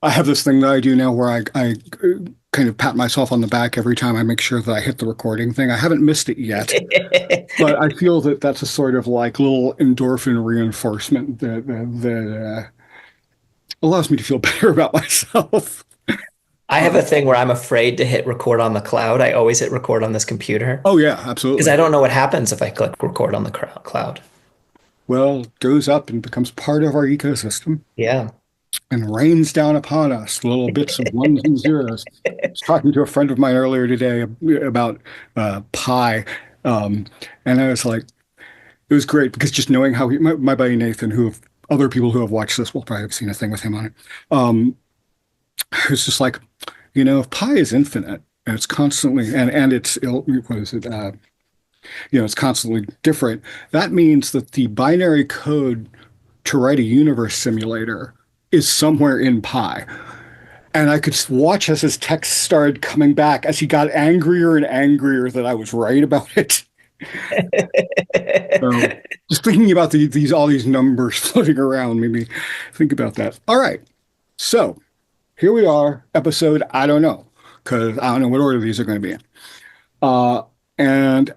I have this thing that I do now where I kind of pat myself on the back every time I make sure that I hit the recording thing. I haven't missed it yet, but I feel that that's a sort of like little endorphin reinforcement that allows me to feel better about myself. I have a Um, thing where I'm afraid to hit record on the cloud. I always hit record on this computer oh yeah, because I absolutely. don't know what happens if I click record on the cloud. Well, it goes up and becomes part of our ecosystem Yeah. and rains down upon us little bits of ones and zeros. I was talking to a friend of mine earlier today about pi, and I was like, it was great because just knowing how my buddy Nathan, other people who have watched this will probably have seen a thing with him on it. It's just like, if pi is infinite and it's constantly and it's what is it? It's constantly different. That means that the binary code to write a universe simulator is somewhere in pi. And I could watch as his text started coming back as he got angrier and angrier that I was right about it. So just thinking about these all these numbers floating around made me think about that. All right. So here we are, episode I don't know, because I don't know what order these are going to be in. And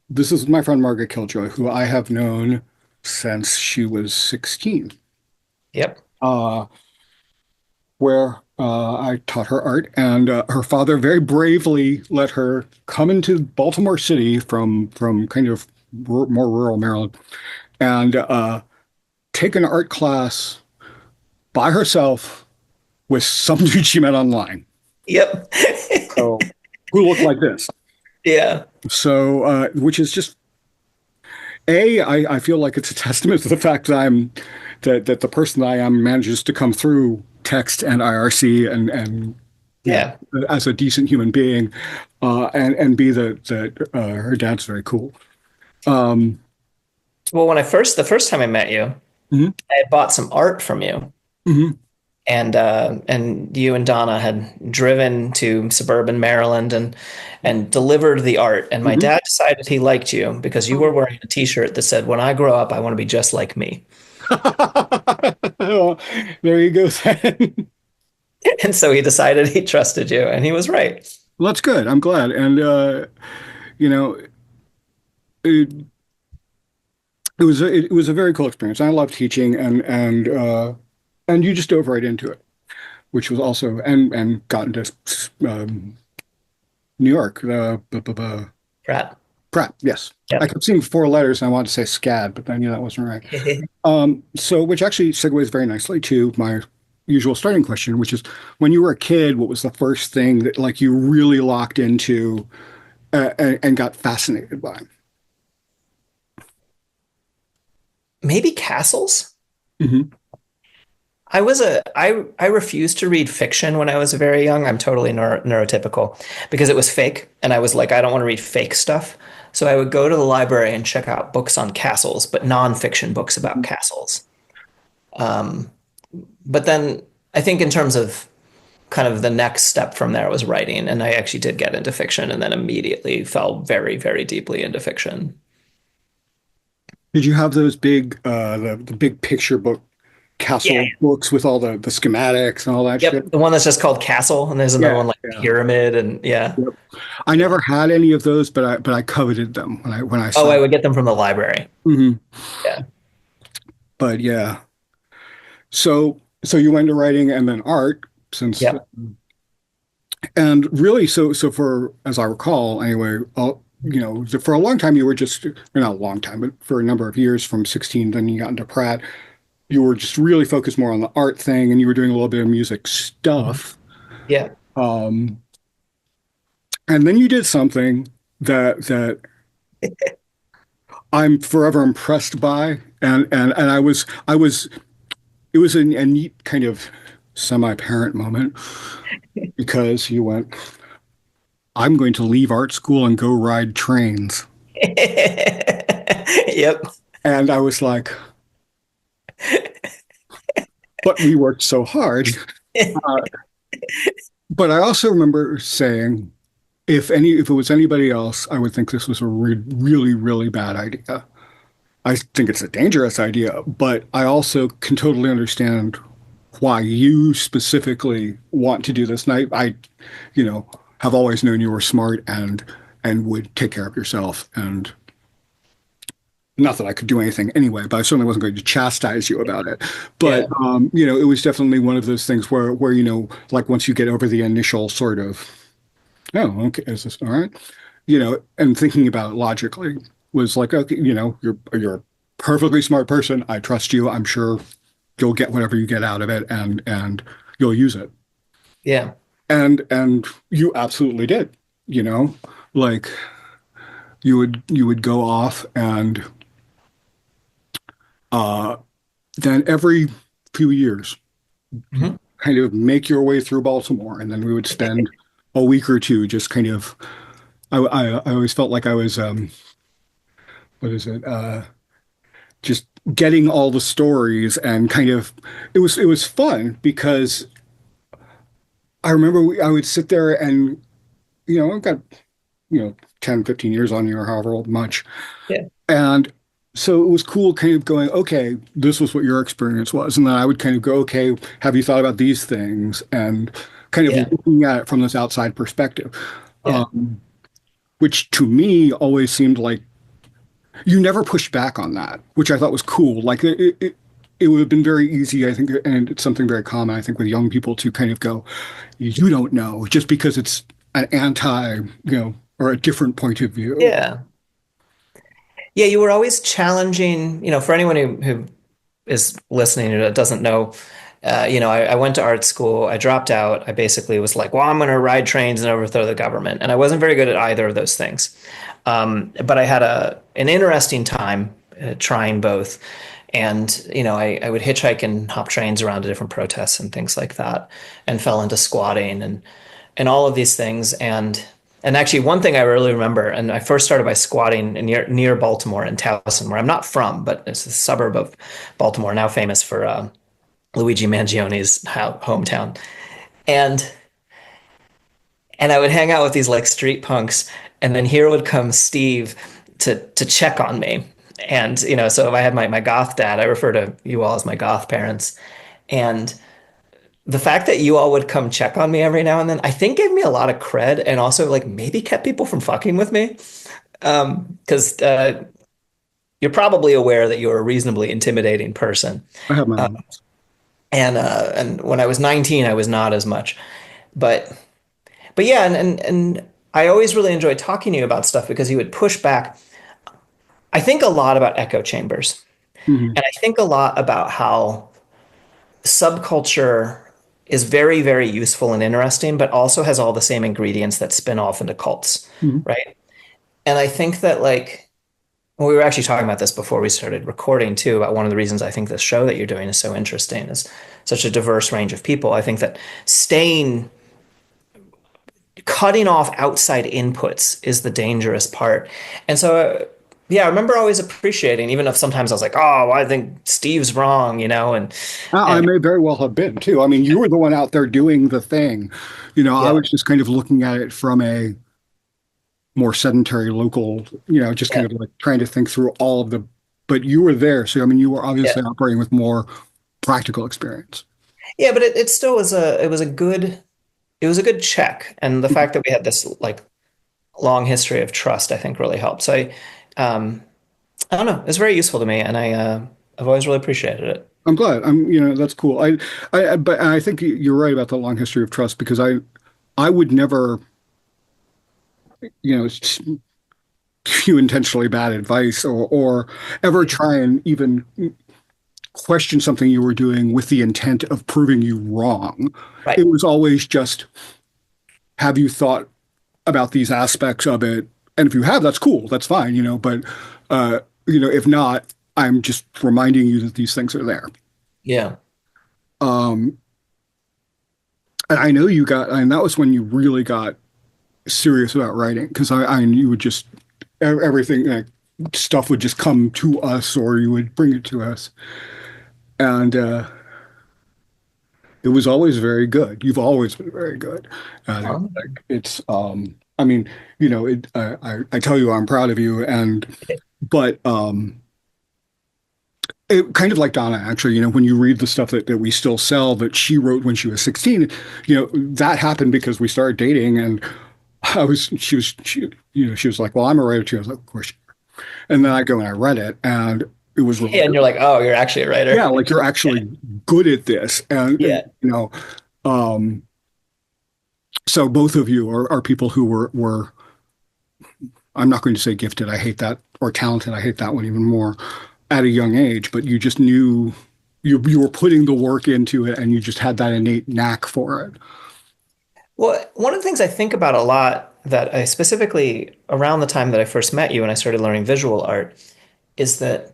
this is my friend Margaret Killjoy, who I have known since she was 16, Yep. uh, where I taught her art, and her father very bravely let her come into Baltimore City from kind of more rural Maryland and take an art class by herself with some dude she met online. Yep. So who looked like this. Yeah. So, which is just I feel like it's a testament to the fact that that the person that I am manages to come through text and IRC and Yeah. as a decent human being, and B that her dad's very cool. Um, Well, the first time I met you, mhm, I had bought some art from you, mhm, and you and Donna had driven to suburban Maryland and delivered the art. And my mhm. dad decided he liked you because you were wearing a T-shirt that said, "When I grow up, I want to be just like me." Well, there you go then. And so he decided he trusted you, and he was right. Well, that's good. I'm glad. And you know, it, it was a very cool experience. I love teaching and you just dove right into it, which was also and got into New York. Pratt. Pratt, yes. I Yep. kept seeing four letters and I wanted to say SCAD, but I knew that wasn't right. So which actually segues very nicely to my usual starting question, which is when you were a kid, what was the first thing that like you really locked into and got fascinated by? Maybe castles. Hmm. I refused to read fiction when I was very young. I'm totally neurotypical because it was fake, and I was like, I don't want to read fake stuff. So I would go to the library and check out books on castles, but nonfiction books about castles. Um, but then I think in terms of kind of the next step from there was writing, and I actually did get into fiction, and then immediately fell very, very deeply into fiction. Did you have those big the big picture book Yeah. castle books with all the schematics and all that shit? Yep. The one that's just called Castle, and there's another Yeah, one like yeah. Pyramid, and yeah. Yep. I Yeah. never had any of those, but I coveted them when I Oh, saw I them. would get them from the library. Hmm. Yeah. But yeah, so you went to writing and then art since Yep. and really so for as I recall anyway, for a long time you were just or not a long time, but for a number of years from 16, then you got into Pratt. You were just really focused more on the art thing, and you were doing a little bit of music Mhm. stuff. Yeah. Um, and then you did something that I'm forever impressed by, and I was it was a neat kind of semi-parent moment because you went, I'm going to leave art school and go ride trains. Yep. And I was like, but we worked so hard. Uh, but I also remember saying, if it was anybody else, I would think this was a really, really bad idea. I think it's a dangerous idea, but I also can totally understand why you specifically want to do this. And you know, have always known you were smart and would take care of yourself. And not that I could do anything anyway, but I certainly wasn't going to chastise you about it. But Yeah. you know, it was definitely one of those things where you know, like once you get over the initial sort of, oh, okay, is this all right? You know, and thinking about it logically was like, okay, you know, you're a perfectly smart person. I trust you. I'm sure you'll get whatever you get out of it, and you'll use it. Yeah. And you absolutely did. You know, like you would go off and uh, then every few years, Mhm. kind of make your way through Baltimore, and then we would spend a week or two just kind of. I always felt like I was what is it? Just getting all the stories and kind of it was fun because I remember I would sit there and you know I've got you know 10, 15 years on you or however much, Yeah. and so it was cool kind of going, okay, this was what your experience was. And then I would kind of go, okay, have you thought about these things? And kind of Yeah. looking at it from this outside perspective, Yeah. which to me always seemed like you never pushed back on that, which I thought was cool. Like it would have been very easy, I think, and it's something very common, I think, with young people to kind of go, you don't know, just because it's an anti, you know, or a different point of view. Yeah. Yeah. You were always challenging, for anyone who is listening and doesn't know, I went to art school. I dropped out. I basically was like, well, I'm going to ride trains and overthrow the government. And I wasn't very good at either of those things. But I had an interesting time trying both. And, I would hitchhike and hop trains around to different protests and things like that, and fell into squatting and all of these things. And actually, one thing I really remember, and I first started by squatting near Baltimore in Towson, where I'm not from, but it's a suburb of Baltimore, now famous for Luigi Mangione's hometown. And I would hang out with these like street punks, and then here would come Steve to check on me. And so if I had my goth dad, I refer to you all as my goth parents, and the fact that you all would come check on me every now and then, I think gave me a lot of cred, and also like maybe kept people from fucking with me. Because you're probably aware that you're a reasonably intimidating person. I have my Uh, moments. and when I was 19, I was not as much. But yeah, and I always really enjoyed talking to you about stuff because you would push back. I think a lot about echo chambers, Hmm. and I think a lot about how subculture is very, very useful and interesting, but also has all the same ingredients that spin off into cults, Hmm. right? And I think that like we were actually talking about this before we started recording too, about one of the reasons I think this show that you're doing is so interesting is such a diverse range of people. I think that staying cutting off outside inputs is the dangerous part. And so, yeah, I remember always appreciating, even if sometimes I was like, oh, well, I think Steve's wrong, I and may very well have been too. I mean, you were the one out there doing the thing. You know, I yeah, was just kind of looking at it from a more sedentary local, you know, just kind yeah, of like trying to think through all of the, but you were there. So, I mean, you were yeah, obviously operating with more practical experience. yeah, but it still was it was a good check. And the fact that we had this like long history of trust, I think really helped. So um, I don't know, it's very useful to me, and I've always really appreciated it. I'm glad. You know, that's cool. But I think you're right about the long history of trust because I would never, you know, give you intentionally bad advice or ever try and even question something you were doing with the intent of proving you wrong. Right. It was always just, have you thought about these aspects of it? And if you have, that's cool. That's fine, you know, but you know, if not, I'm just reminding you that these things are there. Yeah. Um, and I know you got, and that was when you really got serious about writing because you would just everything like, stuff would just come to us or you would bring it to us, and it was always very good. You've always been very good at it. Um, Like it's, I mean, you know, I tell you I'm proud of you, and but It kind of like Donna, actually, when you read the stuff that we still sell that she wrote when she was 16, that happened because we started dating and she was like, well, I'm a writer too. I was like, of course. And then I go and I read it and it was really And good. you're like, oh, you're actually a Yeah, writer. like you're actually good at this. And, Yeah. um, so both of you are people who were, I'm not going to say gifted. I hate that, or talented. I hate that one even more at a young age, but you just knew you were putting the work into it and you just had that innate knack for it. Well, one of the things I think about a lot that I specifically around the time that I first met you and I started learning visual art is that,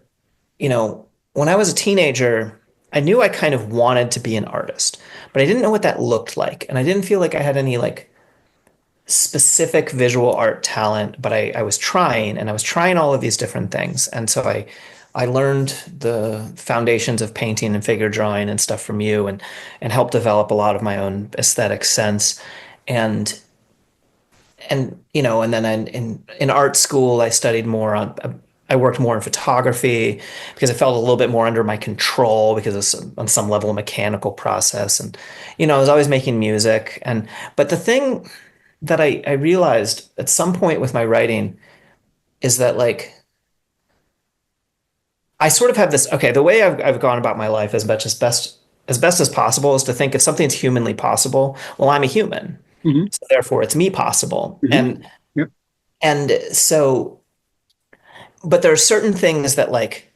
when I was a teenager, I knew I kind of wanted to be an artist, but I didn't know what that looked like. And I didn't feel like I had any like specific visual art talent, but I was trying and I was trying all of these different things. And so I learned the foundations of painting and figure drawing and stuff from you and helped develop a lot of my own aesthetic sense. And and then in art school, I studied more on, I worked more in photography because it felt a little bit more under my control because of on some level a mechanical process. And, I was always making music. But the thing that I realized at some point with my writing is that like, I sort of have this, okay, the way I've gone about my life as best as possible is to think if something's humanly possible, well, I'm a human. Hmm. So therefore it's me possible. Hmm. Yep. And so, but there are certain things that like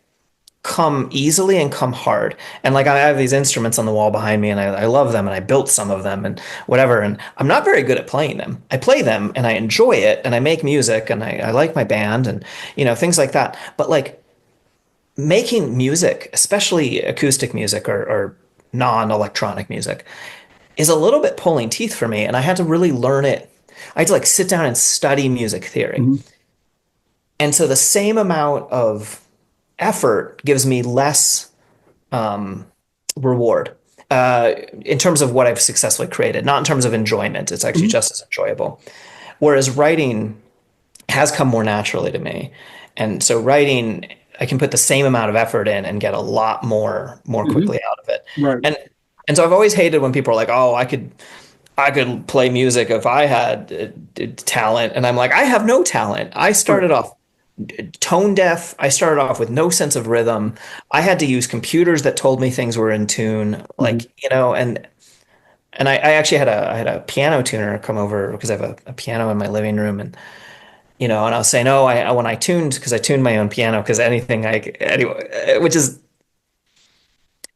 come easily and come hard. And like I have these instruments on the wall behind me and I love them and I built some of them and whatever. And I'm not very good at playing them. I play them and I enjoy it and I make music and I like my band and things like that. But like making music, especially acoustic music or non-electronic music, is a little bit pulling teeth for me. And I had to really learn it. I had to like sit down and study music theory. Hmm. And so the same amount of effort gives me less um, reward in terms of what I've successfully created, not in terms of enjoyment. It's actually Hmm. just as enjoyable. Whereas writing has come more naturally to me. And so writing, I can put the same amount of effort in and get a lot more Hmm. quickly out of it. Right. And so I've always hated when people are like, "Oh, I could play music if I had talent." And I'm like, "I have no talent. I Right. started off tone deaf. I started off with no sense of rhythm. I had to use computers that told me things were in tune, Hmm. like, and I actually had a piano tuner come over because I have a piano in my living room and I was saying, oh, when I tuned because I tuned my own piano because anything I anyway, which is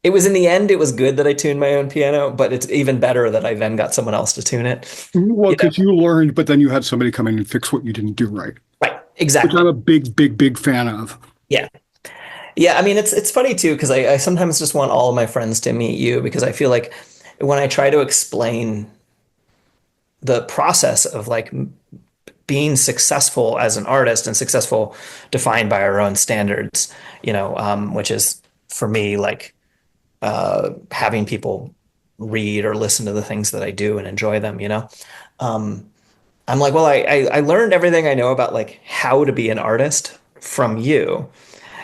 it was in the end it was good that I tuned my own piano, but it's even better that I then got someone else to tune it. Well, You know, because you learned, but then you had somebody come in and fix what you didn't do right, right? which I'm Exactly. a big, big, big fan of. Yeah. Yeah, I mean it's funny too because I sometimes just want all of my friends to meet you because I feel like when I try to explain the process of like being successful as an artist and successful defined by our own standards, which is for me like having people read or listen to the things that I do and enjoy them. Um, I'm like, well, I learned everything I know about like how to be an artist from you.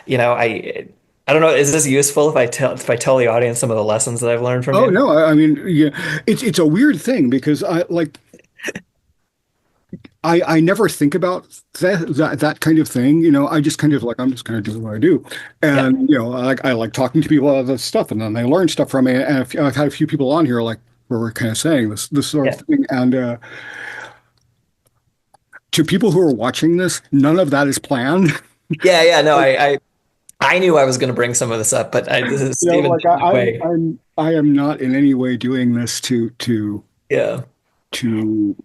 I don't know, is this useful if I tell the audience some of the lessons that I've learned from Oh you? no, I mean, yeah, it's a weird thing because I never think about that kind of thing. I just kind of like I'm just going to do what I do, Yeah. and I like talking to people about this stuff, and then they learn stuff from me. And I've had a few people on here like where we're kind of saying this sort of Yeah. thing, and to people who are watching this, none of that is planned. Yeah, yeah, no, I knew I was going to bring some of this up, but Stephen Like did in a way. I am not in any way doing this Yeah. to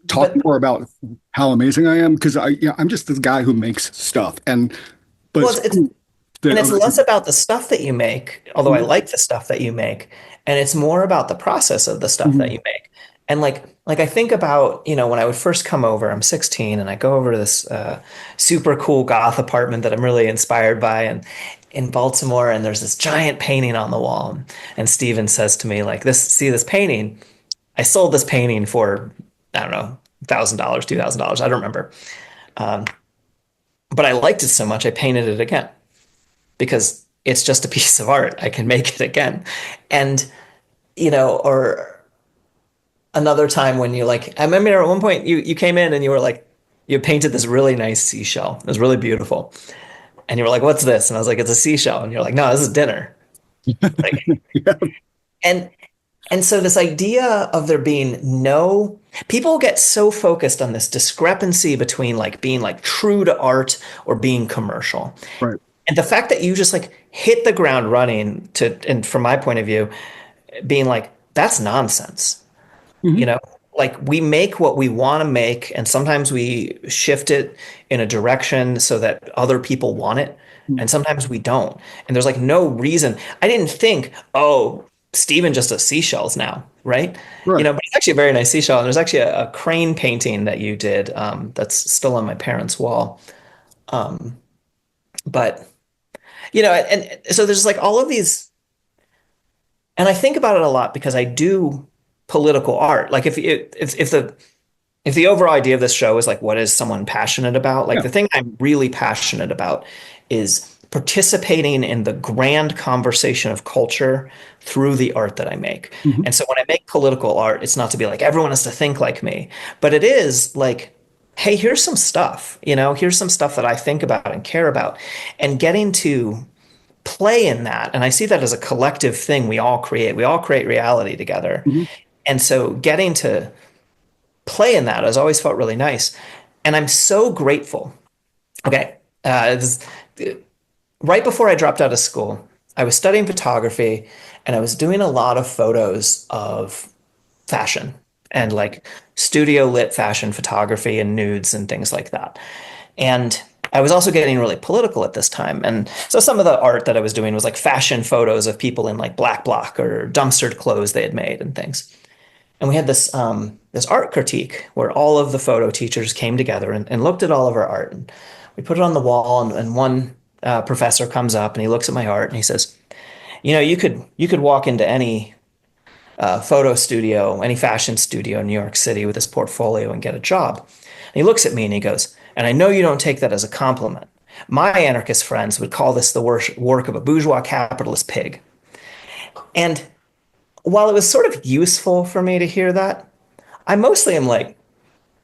talk But more about how amazing I am because I'm just this guy who makes stuff and but well, it's it's cool that and it's other less people. about the stuff that you make, although I Mhm. like the stuff that you make, and it's more about the process of the stuff that Mhm. you make. And like I think about, when I would first come over, I'm 16 and I go over to this super cool goth apartment that I'm really inspired by and in Baltimore and there's this giant painting on the wall. And Steven says to me like this painting, I sold this painting for I don't know, $1,000, $2,000, I don't remember. Um, but I liked it so much I painted it again. because it's just a piece of art. I can make it again. And, or another time when you like, I remember at one point you came in and you were like, you painted this really nice seashell. It was really beautiful. And you were like, what's this? And I was like, it's a seashell. And you're like, no, this is dinner. Like, Yeah. and so this idea of there being no people get so focused on this discrepancy between like being like true to art or being commercial. Right. And the fact that you just like hit the ground running and from my point of view, being like, that's nonsense. Hmm. You know, like we make what we want to make, and sometimes we shift it in a direction so that other people want it, and sometimes we don't. And there's like no reason. I didn't think, oh, Steven just does seashells now, right? Right. But it's actually a very nice seashell. And there's actually a crane painting that you did that's still on my parents' wall. Um, but and so there's like all of these, and I think about it a lot because I do political art. Like if the overall idea of this show is like, what is someone passionate about? Like Yeah. the thing I'm really passionate about is participating in the grand conversation of culture through the art that I make. Hmm. And so when I make political art, it's not to be like, everyone has to think like me, but it is like, hey, here's some stuff, here's some stuff that I think about and care about, and getting to play in that. And I see that as a collective thing we all create reality together. Hmm. And so getting to play in that has always felt really nice. And I'm so grateful. Okay. Right before I dropped out of school, I was studying photography and I was doing a lot of photos of fashion and like studio lit fashion photography and nudes and things like that. And I was also getting really political at this time. And so some of the art that I was doing was like fashion photos of people in like black bloc or dumpstered clothes they had made and things. And we had this art critique where all of the photo teachers came together and looked at all of our art. And we put it on the wall, and one professor comes up and he looks at my art and he says, you could walk into any photo studio, any fashion studio in New York City with this portfolio and get a job. And he looks at me and he goes, and I know you don't take that as a compliment. My anarchist friends would call this the work of a bourgeois capitalist pig. And while it was sort of useful for me to hear that, I mostly am like,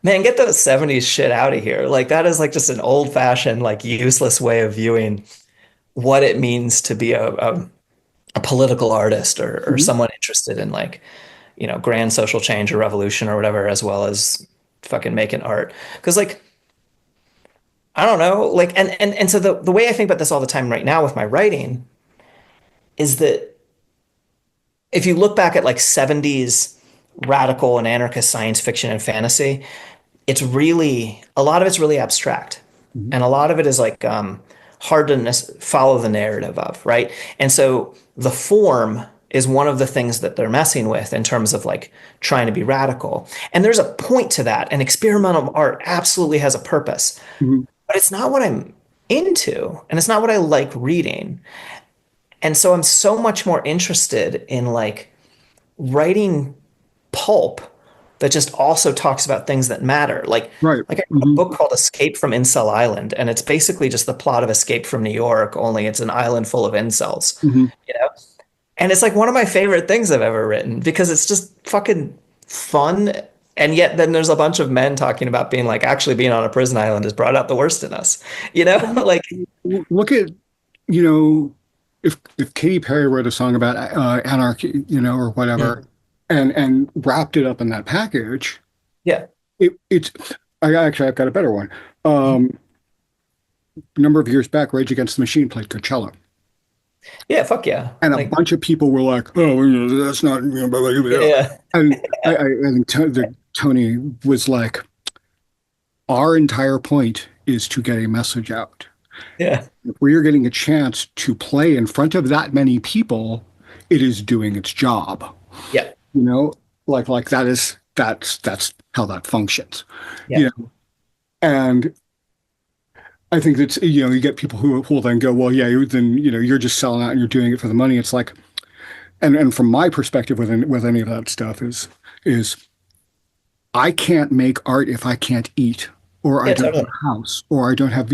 man, get that 70s shit out of here. Like that is like just an old fashioned, like useless way of viewing what it means to be a political artist or Hmm. someone interested in like, grand social change or revolution or whatever, as well as fucking making art. Cause like, I don't know, like, and so the way I think about this all the time right now with my writing is that if you look back at like 70s radical and anarchist science fiction and fantasy, it's really a lot of it's really abstract, Hmm. and a lot of it is like hard to follow the narrative of, right? And so the form is one of the things that they're messing with in terms of like trying to be radical. And there's a point to that, and experimental art absolutely has a purpose, Hmm. but it's not what I'm into, and it's not what I like reading. And so I'm so much more interested in like writing pulp that just also talks about things that matter. Right. Like I read a Hmm. book called Escape from Incel Island, and it's basically just the plot of Escape from New York, only it's an island full of incels, Hmm. you know? And it's like one of my favorite things I've ever written because it's just fucking fun. And yet then there's a bunch of men talking about being like actually being on a prison island has brought out the worst in us. Like Look at, you know, if Katy Perry wrote a song about anarchy, or whatever, mm, and wrapped it up in that package, yeah. it's I've got a better one. Um, a number of years back, Rage Against the Machine played Coachella, Yeah, fuck yeah. and a Like bunch of people were like, "Oh, that's not," blah, blah, blah, blah. yeah. And I think Tony was like, "Our entire point is to get a message out. Yeah. If we are getting a chance to play in front of that many people, it is doing its job." Yeah. You know, like that's how that functions. Yeah. You know, and I think that's you get people who will then go, well, yeah, then you're just selling out and you're doing it for the money. It's like, and from my perspective with any of that stuff is I can't make art if I can't eat or I Yeah, don't have totally. a house, or I don't have,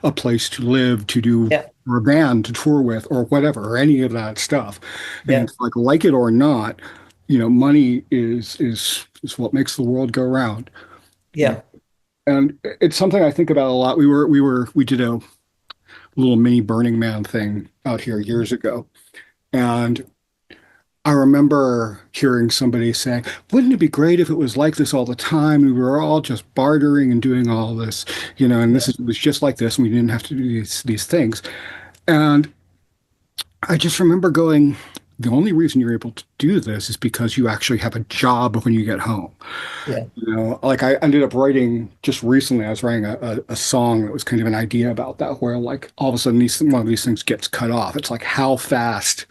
a place to live, to do, Yeah. or a band to tour with, or whatever, or any of that stuff. And Yeah. it's like it or not, money is what makes the world go round. Yeah. And it's something I think about a lot. We did a little mini Burning Man thing out here years ago. And I remember hearing somebody saying, wouldn't it be great if it was like this all the time? We were all just bartering and doing all this, and Yeah. it was just like this, and we didn't have to do these things. And I just remember going, the only reason you're able to do this is because you actually have a job when you get home. Yeah. Like I ended up writing just recently, I was writing a song that was kind of an idea about that, where like all of a sudden one of these things gets cut off. It's like, how fast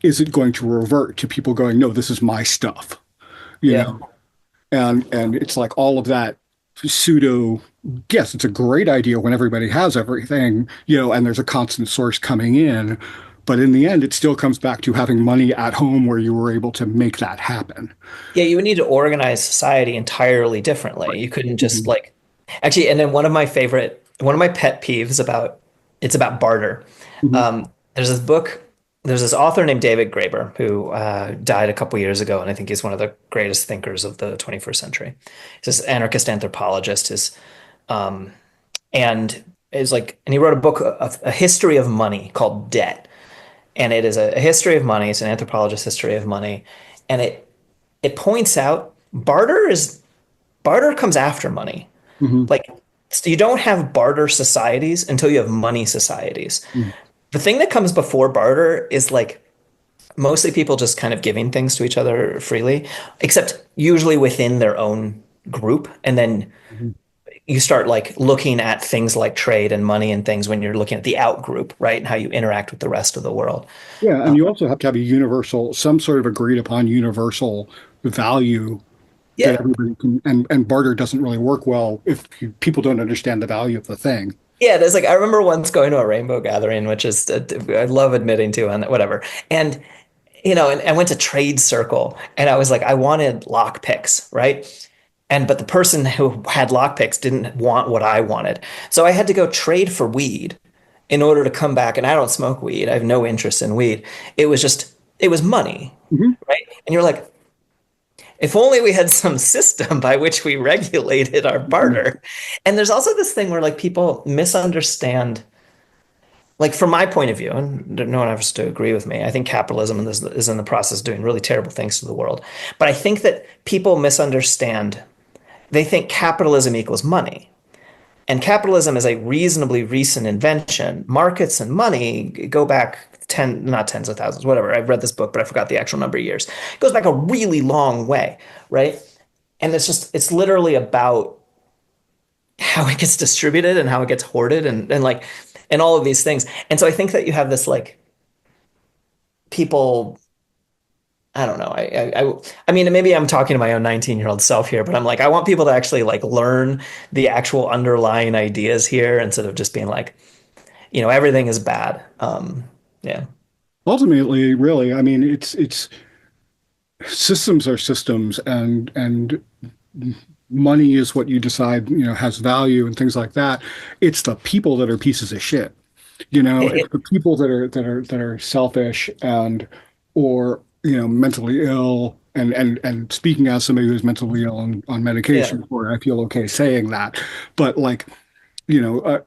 is it going to revert to people going, no, this is my stuff, you Yeah. know? And it's like all of that pseudo, yes, it's a great idea when everybody has everything, and there's a constant source coming in. But in the end, it still comes back to having money at home where you were able to make that happen. Yeah, you would need to organize society entirely differently. You couldn't just Mhm. like actually, and then one of my pet peeves about it's about barter. Mhm. There's this book, there's this author named David Graeber who died a couple years ago, and I think he's one of the greatest thinkers of the 21st century. He's this anarchist anthropologist, um, and and he wrote a book, a history of money called Debt, and it is a history of money. It's an anthropologist history of money, and it points out barter comes after money. Mhm. Like so you don't have barter societies until you have money societies. Mhm. The thing that comes before barter is like mostly people just kind of giving things to each other freely, except usually within their own group. And then Mhm. you start like looking at things like trade and money and things when you're looking at the out group, right? And how you interact with the rest of the world. Yeah, Uh, and you also have to have a universal, some sort of agreed upon universal value that yeah. everybody can, and barter doesn't really work well if people don't understand the value of the thing. Yeah, there's like I remember once going to a rainbow gathering, which is I love admitting to and whatever. And and I went to trade circle and I was like, I wanted lock picks, right? But the person who had lock picks didn't want what I wanted. So I had to go trade for weed in order to come back. And I don't smoke weed. I have no interest in weed. It was money, Mhm. right? And you're like, if only we had some system by which we regulated our Mhm. barter. And there's also this thing where like people misunderstand, like from my point of view, and no one has to agree with me. I think capitalism is in the process of doing really terrible things to the world. But I think that people misunderstand. They think capitalism equals money. And capitalism is a reasonably recent invention. Markets and money go back not tens of thousands, whatever. I've read this book, but I forgot the actual number of years. It goes back a really long way, right? And it's literally about how it gets distributed and how it gets hoarded and all of these things. And so I think that you have this like people, I don't know. I mean, maybe I'm talking to my own 19-year-old self here, but I'm like, I want people to actually like learn the actual underlying ideas here instead of just being like, everything is bad. Yeah. Ultimately, really, I mean, it's systems are systems, and money is what you decide, has value and things like that. It's the people that are pieces of shit. It's the people that are selfish and or mentally ill. And speaking as somebody who's mentally ill and on Yeah. medication for it, I feel okay saying that. But like, you know, uh,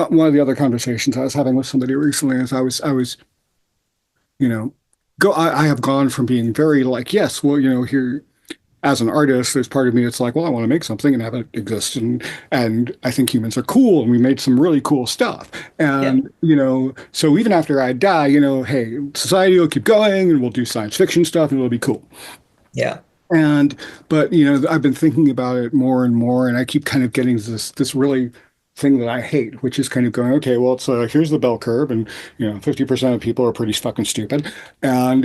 one of the other conversations I was having with somebody recently is I was you know, I have gone from being very like, yes, well, here as an artist, there's part of me that's like, well, I want to make something and have it exist. And I think humans are cool and we made some really cool stuff. Yeah. And, so even after I die, hey, society will keep going and we'll do science fiction stuff and it'll be cool. Yeah. And but I've been thinking about it more and more, and I keep kind of getting this really thing that I hate, which is kind of going, okay, well, it's here's the bell curve, and 50% of people are pretty fucking stupid, and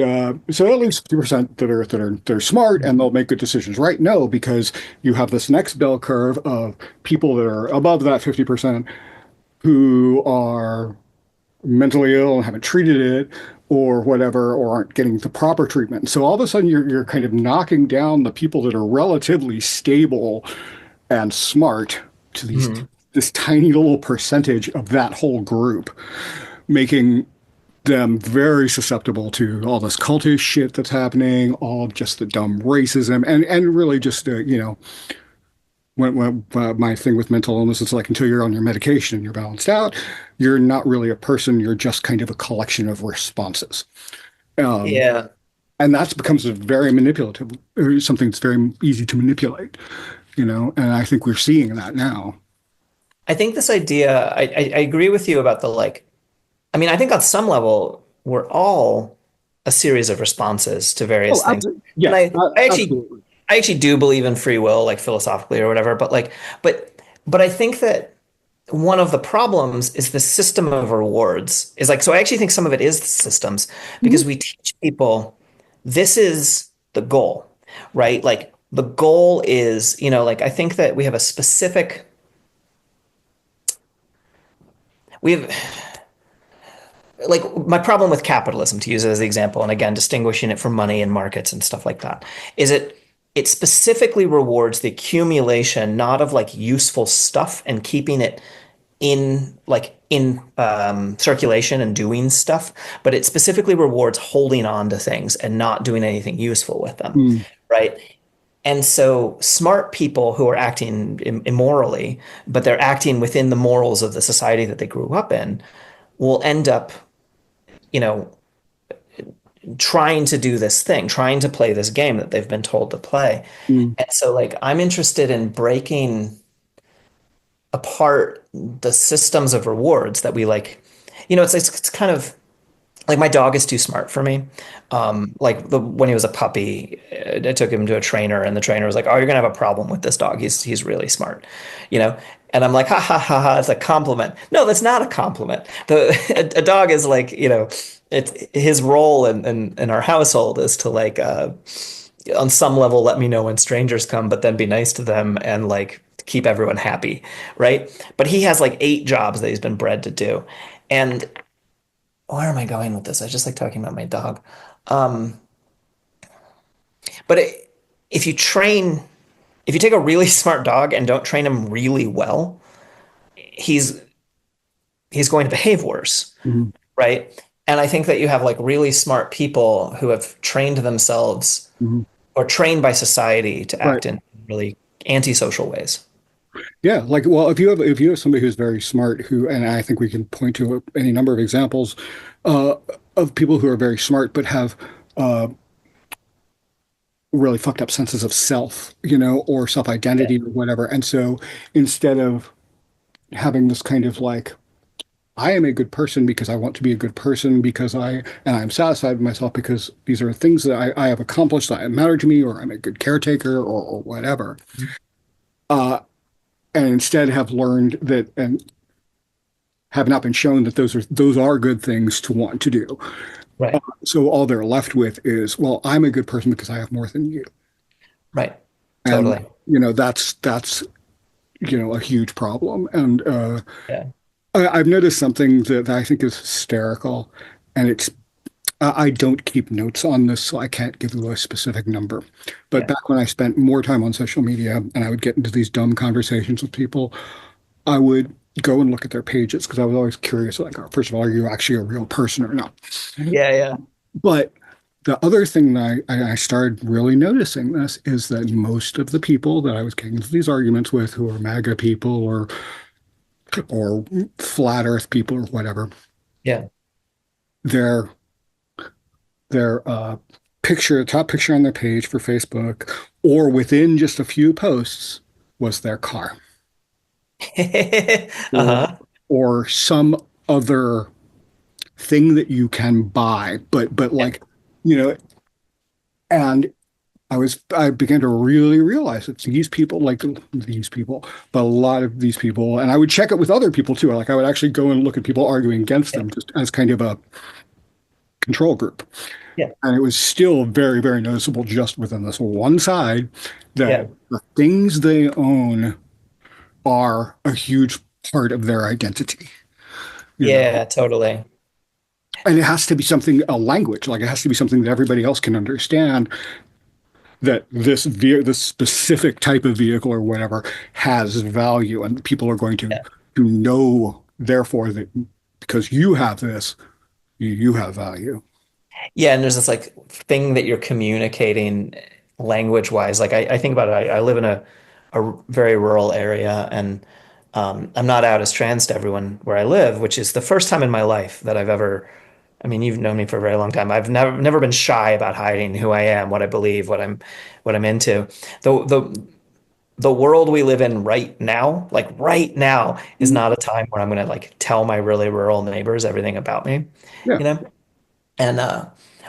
so at least 50% that are smart and they'll make good decisions, right? No, because you have this next bell curve of people that are above that 50% who are mentally ill and haven't treated it or whatever, or aren't getting the proper treatment. So all of a sudden you're kind of knocking down the people that are relatively stable and smart. to these Mhm. this tiny little percentage of that whole group, making them very susceptible to all this cultish shit that's happening, all of just the dumb racism, and really just when my thing with mental illness is like until you're on your medication and you're balanced out, you're not really a person. You're just kind of a collection of responses. Um, Yeah. and that becomes a very manipulative, something that's very easy to manipulate, and I think we're seeing that now. I think this idea, I agree with you about the like, I mean, I think on some level, we're all a series of responses to Oh, various things. absolutely. And Yeah, I actually absolutely. I actually do believe in free will, like philosophically or whatever, but like, but I think that one of the problems is the system of rewards is like, so I actually think some of it is the systems Mhm. because we teach people this is the goal, right? Like the goal is, like I think that we have a specific, we have like my problem with capitalism, to use it as the example, and again, distinguishing it from money and markets and stuff like that, is it specifically rewards the accumulation not of like useful stuff and keeping it in circulation and doing stuff, but it specifically rewards holding on to things and not doing anything useful with them, Mm, right? And so smart people who are acting immorally, but they're acting within the morals of the society that they grew up in, will end up, you know, trying to do this thing, trying to play this game that they've been told to play. mm, And so like I'm interested in breaking apart the systems of rewards that we like, it's kind of like my dog is too smart for me. Like when he was a puppy, I took him to a trainer, and the trainer was like, "Oh, you're gonna have a problem with this dog. He's really smart," you know. And I'm like, "Ha ha ha ha!" It's a compliment. No, that's not a compliment. A dog is like, it's his role in our household is to like, on some level, let me know when strangers come, but then be nice to them and like keep everyone happy, right? But he has like 8 jobs that he's been bred to do, and where am I going with this? I just like talking about my dog. Um, but if you train, if you take a really smart dog and don't train him really well, he's he's going to behave worse, mm, right? And I think that you have like really smart people who have trained themselves mm. or trained by society to Right. act in really antisocial ways. Yeah. Like, well, if you have somebody who's very smart, and I think we can point to any number of examples uh, of people who are very smart but have uh, really fucked up senses of self, or Yeah, self-identity or whatever. And so instead of having this kind of like, I am a good person because I want to be a good person and I'm satisfied with myself because these are things that I have accomplished that matter to me, or I'm a good caretaker or whatever. Uh, and instead have learned that and have not been shown that those are good things to want to do. right, So all they're left with is, well, I'm a good person because I have more than you. right, And totally. that's a huge problem. And Yeah, I've noticed something that I think is hysterical, and I don't keep notes on this, so I can't give you a specific number. But yeah, back when I spent more time on social media and I would get into these dumb conversations with people, I would go and look at their pages because I was always curious, like, oh, first of all, are you actually a real person or not? yeah, yeah, But the other thing that I started really noticing this is that most of the people that I was getting into these arguments with, who are MAGA people or flat Earth people or whatever, yeah. their their top picture on their page for Facebook, or within just a few posts, was their car or Uh-huh. or some other thing that you can buy, but Yeah, like, you know, and I began to really realize that these people, like these people, but a lot of these people, and I would check it with other people too. Like I would actually go and look at people arguing against yeah, them just as kind of a control group. yeah, And it was still very, very noticeable just within this one side that yeah, the things they own are a huge part of their identity, you know. yeah, totally. And it has to be something, a language, like it has to be something that everybody else can understand. that this specific type of vehicle or whatever has value, and people are going Yeah. to know, therefore, that because you have this, you have value. Yeah, and there's this like thing that you're communicating language wise. Like I think about it, I live in a very rural area and I'm not out as trans to everyone where I live, which is the first time in my life that I've ever, I mean, you've known me for a very long time. I've never been shy about hiding who I am, what I believe, what I'm into. The world we live in right now, like right now, is not a time where I'm gonna like tell my really rural neighbors everything about me, Yeah. you know? And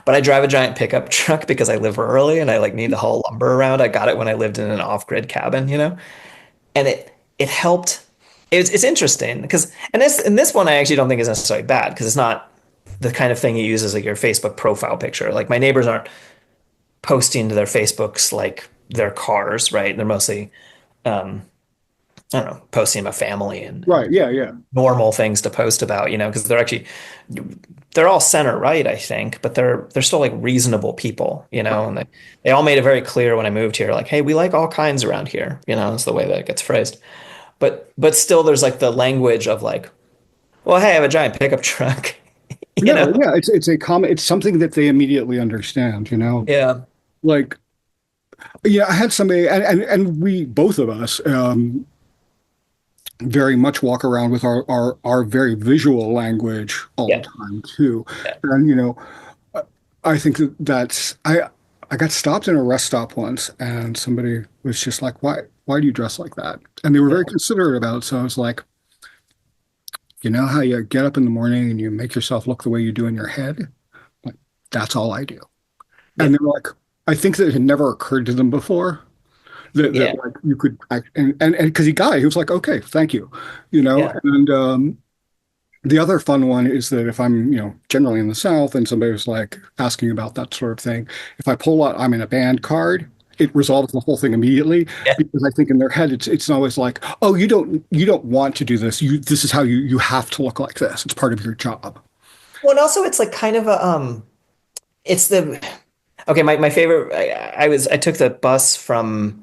but I drive a giant pickup truck because I live rurally and I like need to haul lumber around. I got it when I lived in an off-grid cabin, and it helped. It's interesting because and this one I actually don't think is necessarily bad because it's not the kind of thing you use as like your Facebook profile picture. Like my neighbors aren't posting to their Facebooks like their cars, right? They're mostly I don't know, posting about family and Right. Yeah. Yeah. normal things to post about, because they're all center right, I think, but they're still like reasonable people, Right. and they all made it very clear when I moved here, like, hey, we like all kinds around here, is the way that it gets phrased. But still there's like the language of like, well, hey, I have a giant pickup truck, you No. know? Yeah. It's a common. It's something that they immediately understand. Yeah. Like, yeah, I had somebody, and we both of us very much walk around with our very visual language all the Yeah. time too. Yeah. And I think I got stopped in a rest stop once, and somebody was just like, "Why do you dress like that?" And they were Yeah. very considerate about it. So I was like, "You know how you get up in the morning and you make yourself look the way you do in your head? Like, that's all I do." Yeah. And they were like, I think that it had never occurred to them before that Yeah. like you could act, and because he was like, okay, thank you, Yeah. and the other fun one is that if I'm generally in the South and somebody was like asking about that sort of thing, if I pull out I'm in a band card, it resolves the whole thing immediately Yeah. because I think in their head it's always like, oh, you don't want to do this, this is how you have to look like this, it's part of your job. Well, and also it's like kind of it's the okay, my favorite I took the bus from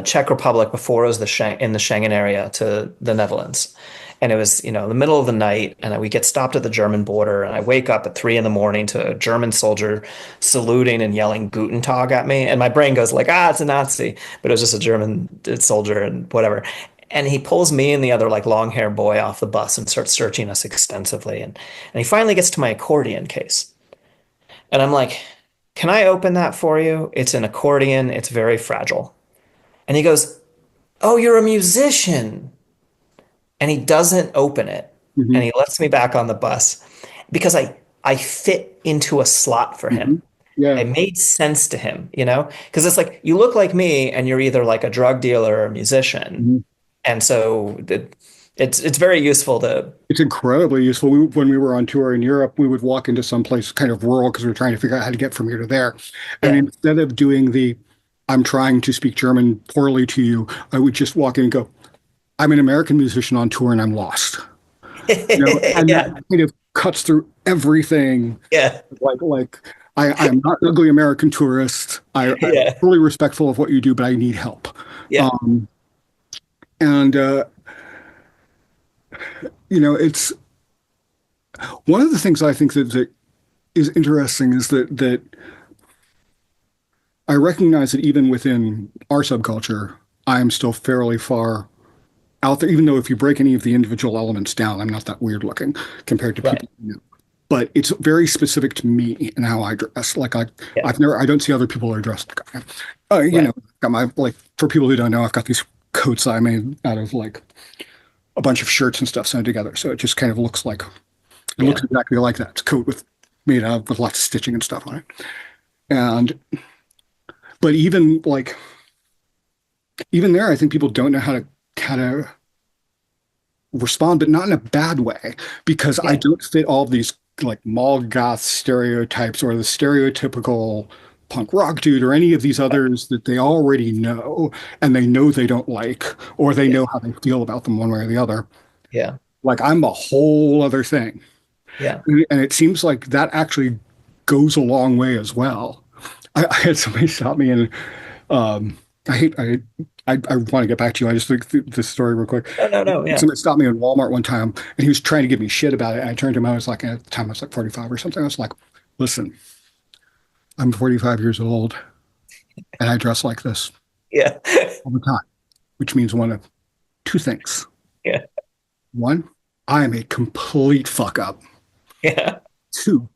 Czech Republic before it was in the Schengen area to the Netherlands. And it was, the middle of the night, and we get stopped at the German border, and I wake up at 3 in the morning to a German soldier saluting and yelling Guten Tag at me, and my brain goes like, it's a Nazi, but it was just a German soldier and whatever. And he pulls me and the other like long hair boy off the bus and starts searching us extensively, and he finally gets to my accordion case, and I'm like, "Can I open that for you? It's an accordion. It's very fragile." And he goes, "Oh, you're a musician." And he doesn't open it. And Hmm. he lets me back on the bus because I fit into a slot for him. Hmm. Yeah. I made sense to him, Because it's like you look like me and you're either like a drug dealer or a musician. Mhm. And so it's very useful to It's incredibly useful. When we were on tour in Europe, we would walk into some place kind of rural because we were trying to figure out how to get from here to there. And yeah. instead of doing I'm trying to speak German poorly to you, I would just walk in and go, I'm an American musician on tour and I'm lost. And that Yeah. kind of cuts through everything. Yeah. Like I'm not an ugly American tourist. I'm Yeah. fully respectful of what you do, but I need help. Yeah. Um, and it's one of the things I think that is interesting is that I recognize that even within our subculture, I am still fairly far out there, even though if you break any of the individual elements down, I'm not that weird looking compared to Right. people who know. But it's very specific to me and how I dress. Like Yeah. I don't see other people who are dressed like Right. got my, like, for people who don't know, I've got these coats I made out of like a bunch of shirts and stuff sewn together. So it just kind of it Yeah. looks exactly like that. It's a coat made out with lots of stitching and stuff on it. And but even there, I think people don't know how to respond, but not in a bad way, because I Yeah. don't fit all of these like mall goth stereotypes or the stereotypical punk rock dude or any of these others that they already know and they know they don't like, or they Yeah. know how they feel about them one way or the other. Yeah. Like I'm a whole other thing. Yeah. And it seems like that actually goes a long way as well. I had somebody stop me and um, I hate I want to get back to you. I just think this story real quick. No, no, no. Yeah. Somebody stopped me in Walmart one time and he was trying to give me shit about it. And I turned to him, I was like, at the time I was like 45 or something. I was like, listen, I'm 45 years old and I dress like this Yeah. all the time, which means one of two things. Yeah. One, I am a complete fuck up. Yeah. Two,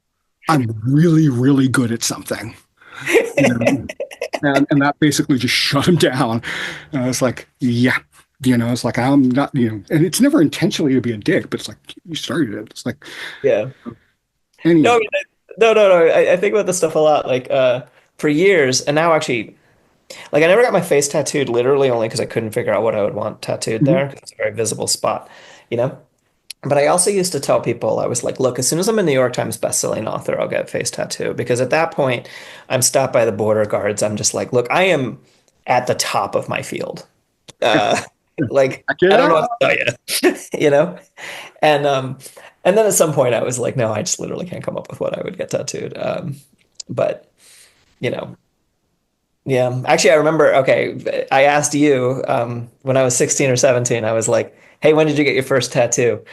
I'm really, really good at something. You know, and that basically just shut him down. And I was like, yeah, it's like I'm not, and it's never intentionally to be a dick, but it's like you started it. It's like Yeah. No, I anyway. mean, no, no, no. I think about this stuff a lot. Like, for years, and now actually, like, I never got my face tattooed literally only because I couldn't figure out what I would want tattooed Mhm. there because it's a very visible spot, you know? But I also used to tell people, I was like, look, as soon as I'm a New York Times bestselling author, I'll get a face tattoo. Because at that point, I'm stopped by the border guards. I'm just like, look, I am at the top of my field. Uh, like, Heck I don't know yeah. what to tell you, you know? And and then at some point I was like, no, I just literally can't come up with what I would get tattooed. But you know, yeah. Actually, I remember, okay, I asked you when I was 16 or 17, I was like, hey, when did you get your first tattoo?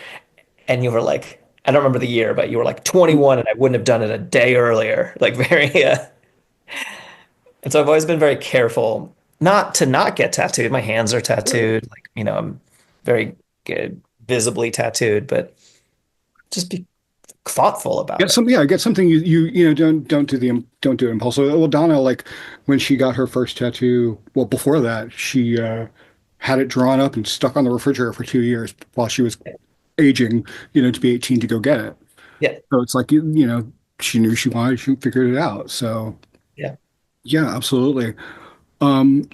And you were like, I don't remember the year, but you were like 21 and I wouldn't have done it a day earlier. Like very and so I've always been very careful not to not get tattooed. My hands are tattooed, like, I'm very visibly tattooed, but just be thoughtful about Get it. some, yeah, get something don't do it impulsive. Well, Donna, like when she got her first tattoo, well, before that, she had it drawn up and stuck on the refrigerator for 2 years while she was aging, to be 18 to go get it. Yeah. So it's like she knew she wanted, she figured it out. So Yeah. yeah, absolutely. Um,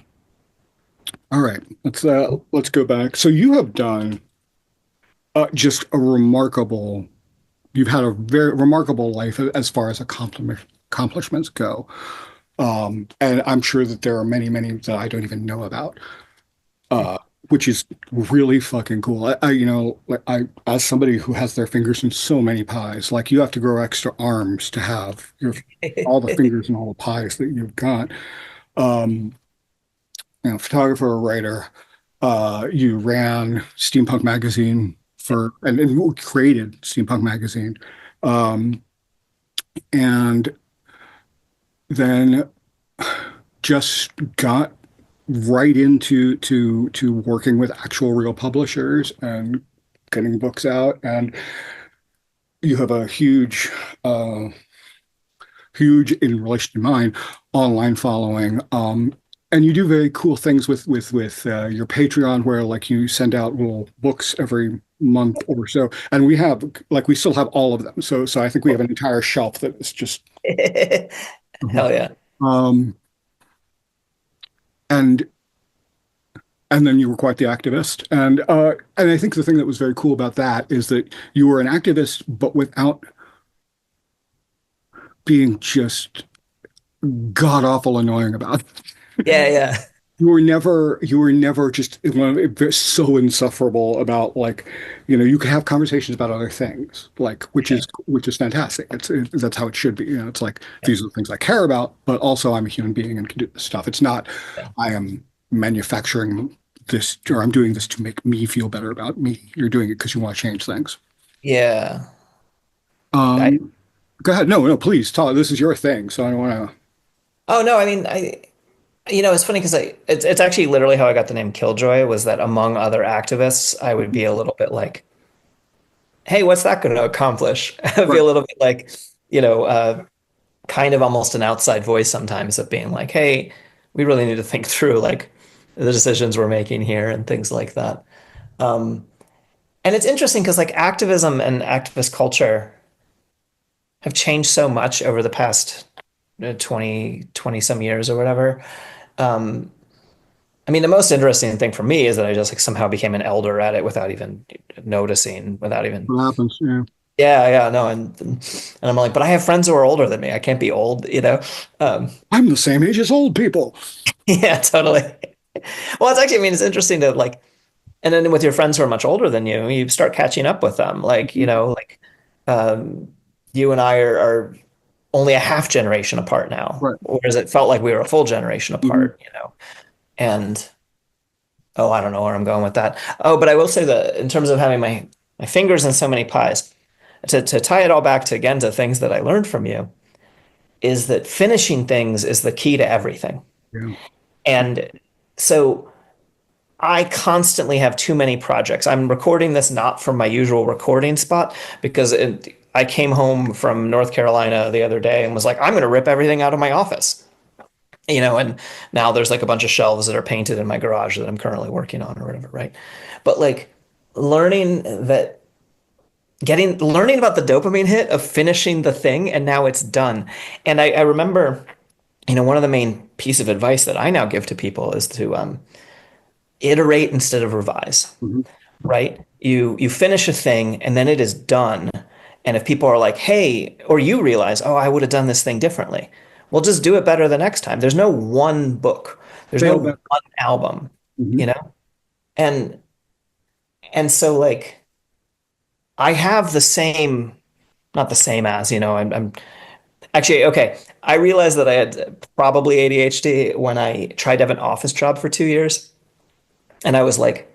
all right, let's go back. So you have done just a remarkable. You've had a very remarkable life as far as accomplishments go. And I'm sure that there are many, many that I don't even know about, uh, which is really fucking cool. Like as somebody who has their fingers in so many pies, like you have to grow extra arms to have all the fingers and all the pies that you've got. Um, Photographer or writer, you ran Steampunk Magazine and created Steampunk Magazine. Um, and then just got right into to working with actual real publishers and getting books out. And you have a uh, huge in relation to mine online following. And you do very cool things with your Patreon, where like you send out little books every month or so, and we still have all of them. So I think we have an entire shelf that is just Hell yeah. um, and and then you were quite the activist, and I think the thing that was very cool about that is that you were an activist, but without being just god awful annoying about it. Yeah, yeah. You were never just so insufferable about like, you could have conversations about other things, like which is fantastic. That's how it should be. It's like these are the things I care about, but also I'm a human being and can do this stuff. It's not Yeah. I am manufacturing this or I'm doing this to make me feel better about me. You're doing it because you want to change things. Yeah. I Um, Go ahead. No, no, please talk. This is your thing, so I don't want to. Oh no, I mean it's funny because it's actually literally how I got the name Killjoy was that among other activists, I would be a little bit like, hey, what's that going to accomplish? I'd be Right. a little bit like, you know, uh, kind of almost an outside voice sometimes of being like, hey, we really need to think through like the decisions we're making here and things like that. Um, and it's interesting because like activism and activist culture have changed so much over the past 20 some years or whatever. Um, I mean, the most interesting thing for me is that I just like somehow became an elder at it without even noticing, without even, What happens? Yeah. yeah, yeah, no, and I'm like, but I have friends who are older than me. I can't be old, you know? Um, I'm the same age as old people. yeah, totally. Well, it's actually, I mean, it's interesting to like, and then with your friends who are much older than you start catching up with them. Like, like, um, you and I are only a half generation apart now, Right. whereas it felt like we were a full generation Hmm. apart, you know. And oh, I don't know where I'm going with that. Oh, but I will say that in terms of having my fingers in so many pies, to tie it all back to again to things that I learned from you, is that finishing things is the key to everything. Yeah. And so I constantly have too many projects. I'm recording this not from my usual recording spot because I came home from North Carolina the other day and was like, I'm going to rip everything out of my office, you know, and now there's like a bunch of shelves that are painted in my garage that I'm currently working on or whatever, right? But like learning that learning about the dopamine hit of finishing the thing and now it's done. And I remember, you know, one of the main piece of advice that I now give to people is to iterate instead of revise, Hmm. right? You finish a thing and then it is done. And if people are like, "Hey," or you realize, "Oh, I would have done this thing differently." Well, just do it better the next time. There's no one book. There's no Fail better. one album, Hmm. you know? And so like I have the same, not the same as, you know, I'm actually okay. I realized that I had probably ADHD when I tried to have an office job for 2 years. And I was like,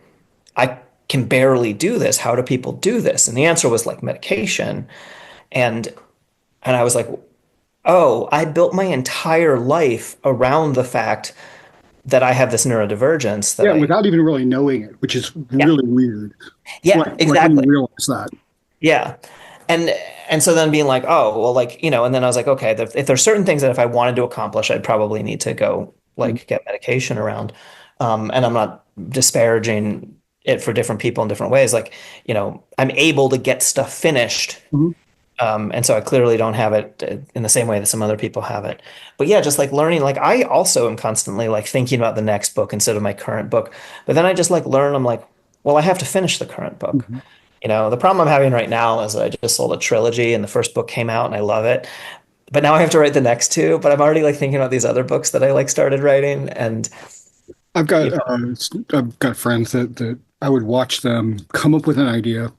I can barely do this. How do people do this? And the answer was like medication. And I was like, oh, I built my entire life around the fact that I have this neurodivergence that Yeah, I, without even really knowing it, which is yeah, really weird. yeah, Like when you exactly. realize that. Yeah. And so then being like, oh, well, like, you know, and then I was like, okay, if there's certain things that if I wanted to accomplish, I'd probably need to go Mhm. like get medication around. And I'm not disparaging it for different people in different ways. Like, you know, I'm able to get stuff finished. Mhm. And so I clearly don't have it in the same way that some other people have it. But yeah, just like learning, like I also am constantly like thinking about the next book instead of my current book. But then I just like learn, I'm like, well, I have to finish the current book. Mhm. You know, the problem I'm having right now is I just sold a trilogy and the first book came out and I love it. But now I have to write the next two, but I'm already like thinking about these other books that I like started writing and I've you got know, I've got friends that I would watch them come up with an idea,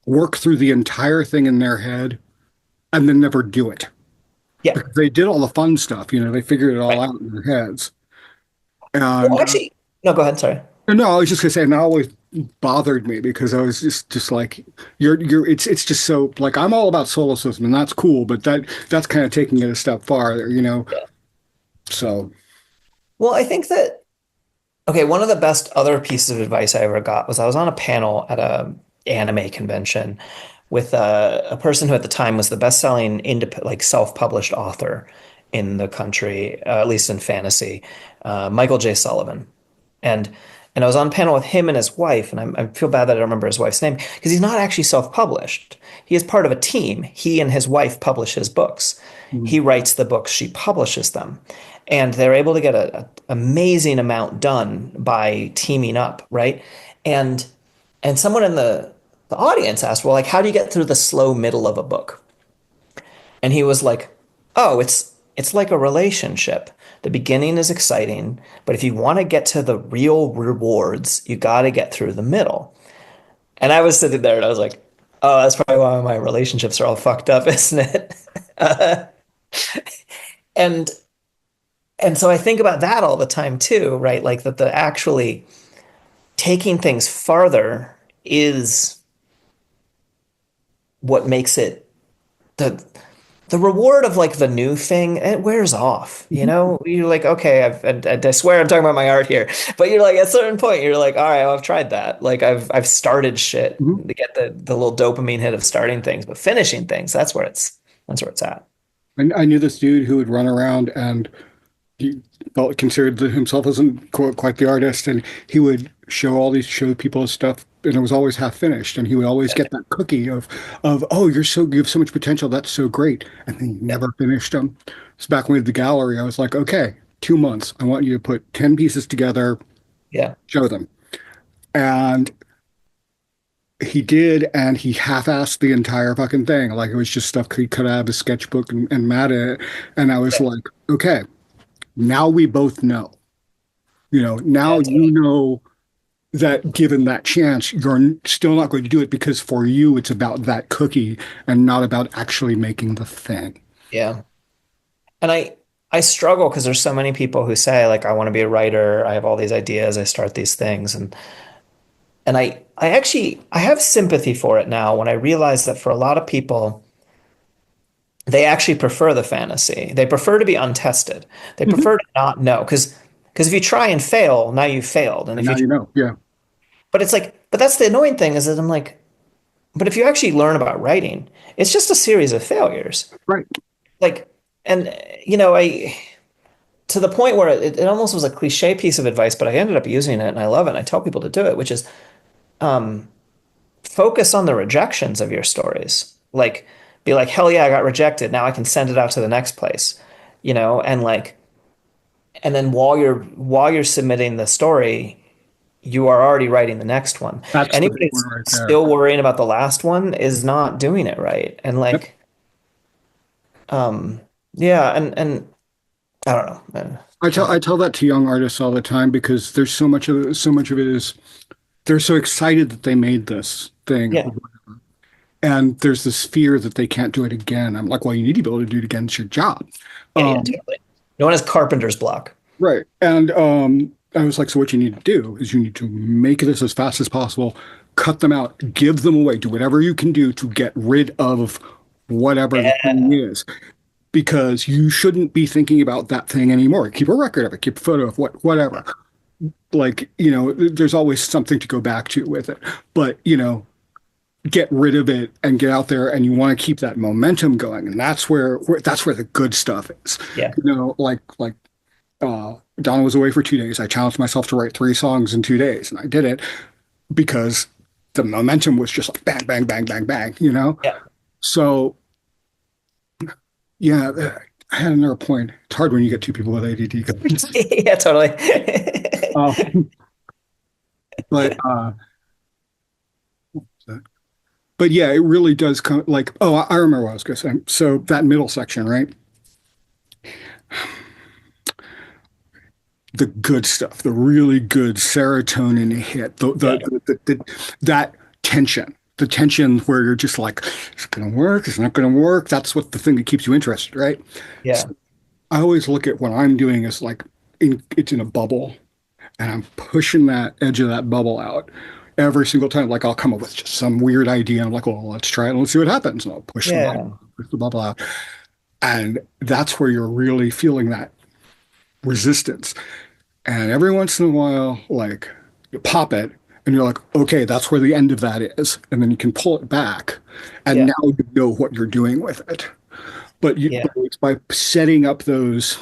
work through the entire thing in their head, and then never do it yeah, because they did all the fun stuff. They figured it all right. out in their heads. Well, And actually, no, go ahead, sorry. no, I was just gonna say, and that always bothered me because I was just like, you're. It's just so like I'm all about solo system, and that's cool, but that's kind of taking it a step farther. Yeah. So. Well, I think that okay, one of the best other pieces of advice I ever got was I was on a panel at a anime convention with a person who at the time was the best-selling like self-published author in the country, at least in fantasy, Michael J. Sullivan. And I was on panel with him and his wife, and I feel bad that I don't remember his wife's name because he's not actually self-published. He is part of a team. He and his wife publish his books. Mhm. He writes the books, she publishes them. And they're able to get a amazing amount done by teaming up, right? And someone in the audience asked, well, like, how do you get through the slow middle of a book? And he was like, oh, it's like a relationship. The beginning is exciting, but if you want to get to the real rewards, you got to get through the middle. And I was sitting there and I was like, oh, that's probably why my relationships are all fucked up, isn't it? Uh, and so I think about that all the time too, right? Like that the actually taking things farther is what makes it the reward of like the new thing, it wears off. You know, you're like, okay, I swear I'm talking about my art here, but you're like at a certain point, you're like, all right, well, I've tried that. Like I've started shit Mhm. to get the little dopamine hit of starting things, but finishing things, that's where it's at. And I knew this dude who would run around and he felt considered himself as quite the artist, and he would show people his stuff, and it was always half finished, and he would always Yeah, get that cookie of oh, you have so much potential, that's so great, and then he yeah, never finished them. So back when we did the gallery, I was like, okay, 2 months, I want you to put 10 pieces together, yeah, show them, and he did, and he half-assed the entire fucking thing, like it was just stuff he cut out of his sketchbook and matted it, and I was yeah, like, okay, now we both know. yeah, Now you totally. know that given that chance, you're still not going to do it because for you, it's about that cookie and not about actually making the thing. Yeah. And I struggle because there's so many people who say like I want to be a writer, I have all these ideas, I start these things and I actually I have sympathy for it now when I realize that for a lot of people they actually prefer the fantasy. They prefer to be untested. They Mhm. prefer to not know because if you try and fail, now you've failed. And And if now you you know. Yeah. but it's like but that's the annoying thing is that I'm like but if you actually learn about writing, it's just a series of failures. Right. Like and I to the point where it almost was a cliche piece of advice, but I ended up using it and I love it. And I tell people to do it, which is um, focus on the rejections of your stories. Like, be like, hell yeah, I got rejected. Now I can send it out to the next place, and like, and then while you're submitting the story, you are already writing the next one. That's the big Anybody one that's right there. still worrying about the last one is not doing it right. And Yep. like, um, yeah, and I don't know, man. I tell that to young artists all the time because there's so much of it is they're so excited that they made this thing. Yeah, And there's this fear that they can't do it again. I'm like, well, you need to be able to do it again. It's your job. yeah, Um, totally. No one has carpenter's block. right. And I was like, so what you need to do is you need to make this as fast as possible, cut them out, give them away, do whatever you can do to get rid of whatever the thing Yeah, is, because you shouldn't be thinking about that thing anymore. Keep a record of it, keep a photo of whatever. Like, there's always something to go back to with it. But, get rid of it and get out there and you want to keep that momentum going. And that's where the good stuff is. yeah, Like Donna was away for 2 days. I challenged myself to write 3 songs in 2 days, and I did it because the momentum was just like bang, bang, bang, bang, bang. yeah. So yeah, I had another point. It's hard when you get two people with ADD. Yeah, totally. Um, but but yeah, it really does come like, oh, I remember what I was going to say. So that middle section, right? The good stuff, the really good serotonin hit, Yeah, that tension, the tension where you're just like, it's going to work, it's not going to work. That's what the thing that keeps you interested, right? yeah, So I always look at what I'm doing as like it's in a bubble, and I'm pushing that edge of that bubble out every single time. Like I'll come up with just some weird idea, and I'm like, well, let's try it and let's see what happens. And I'll yeah, push the bubble out, and that's where you're really feeling that resistance. And every once in a while, like you pop it and you're like, okay, that's where the end of that is. And then you can pull it back. And yeah, now you know what you're doing with it. But yeah, it's by setting up those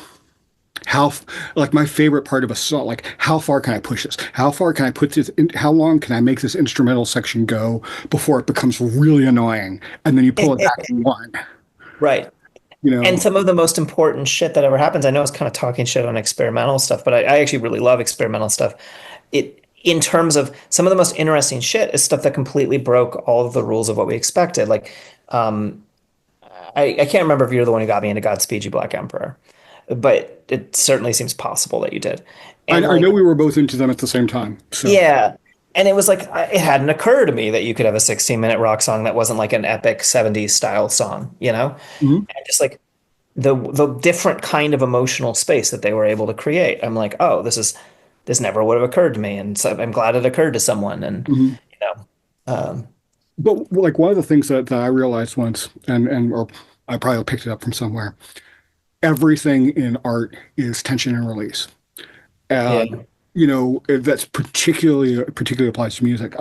how like my favorite part of a song, like how far can I push this? How far can I put this in, how long can I make this instrumental section go before it becomes really annoying? And then you pull it back to one, right. you And know. some of the most important shit that ever happens, I know it's kind of talking shit on experimental stuff, but I actually really love experimental stuff. In terms of some of the most interesting shit is stuff that completely broke all of the rules of what we expected. Like, um, I can't remember if you're the one who got me into Godspeed You Black Emperor, but it certainly seems possible that you did. And I know like, we were both into them at the same time. So yeah. And it was like, it hadn't occurred to me that you could have a 16-minute rock song that wasn't like an epic 70s style song, you know? mhm. And just like the different kind of emotional space that they were able to create. I'm like, oh, this never would have occurred to me. And so I'm glad it occurred to someone. And, Mhm. you know, But like one of the things that I realized once, and or I probably picked it up from somewhere, everything in art is tension and release, and yeah, that's particularly applies to music.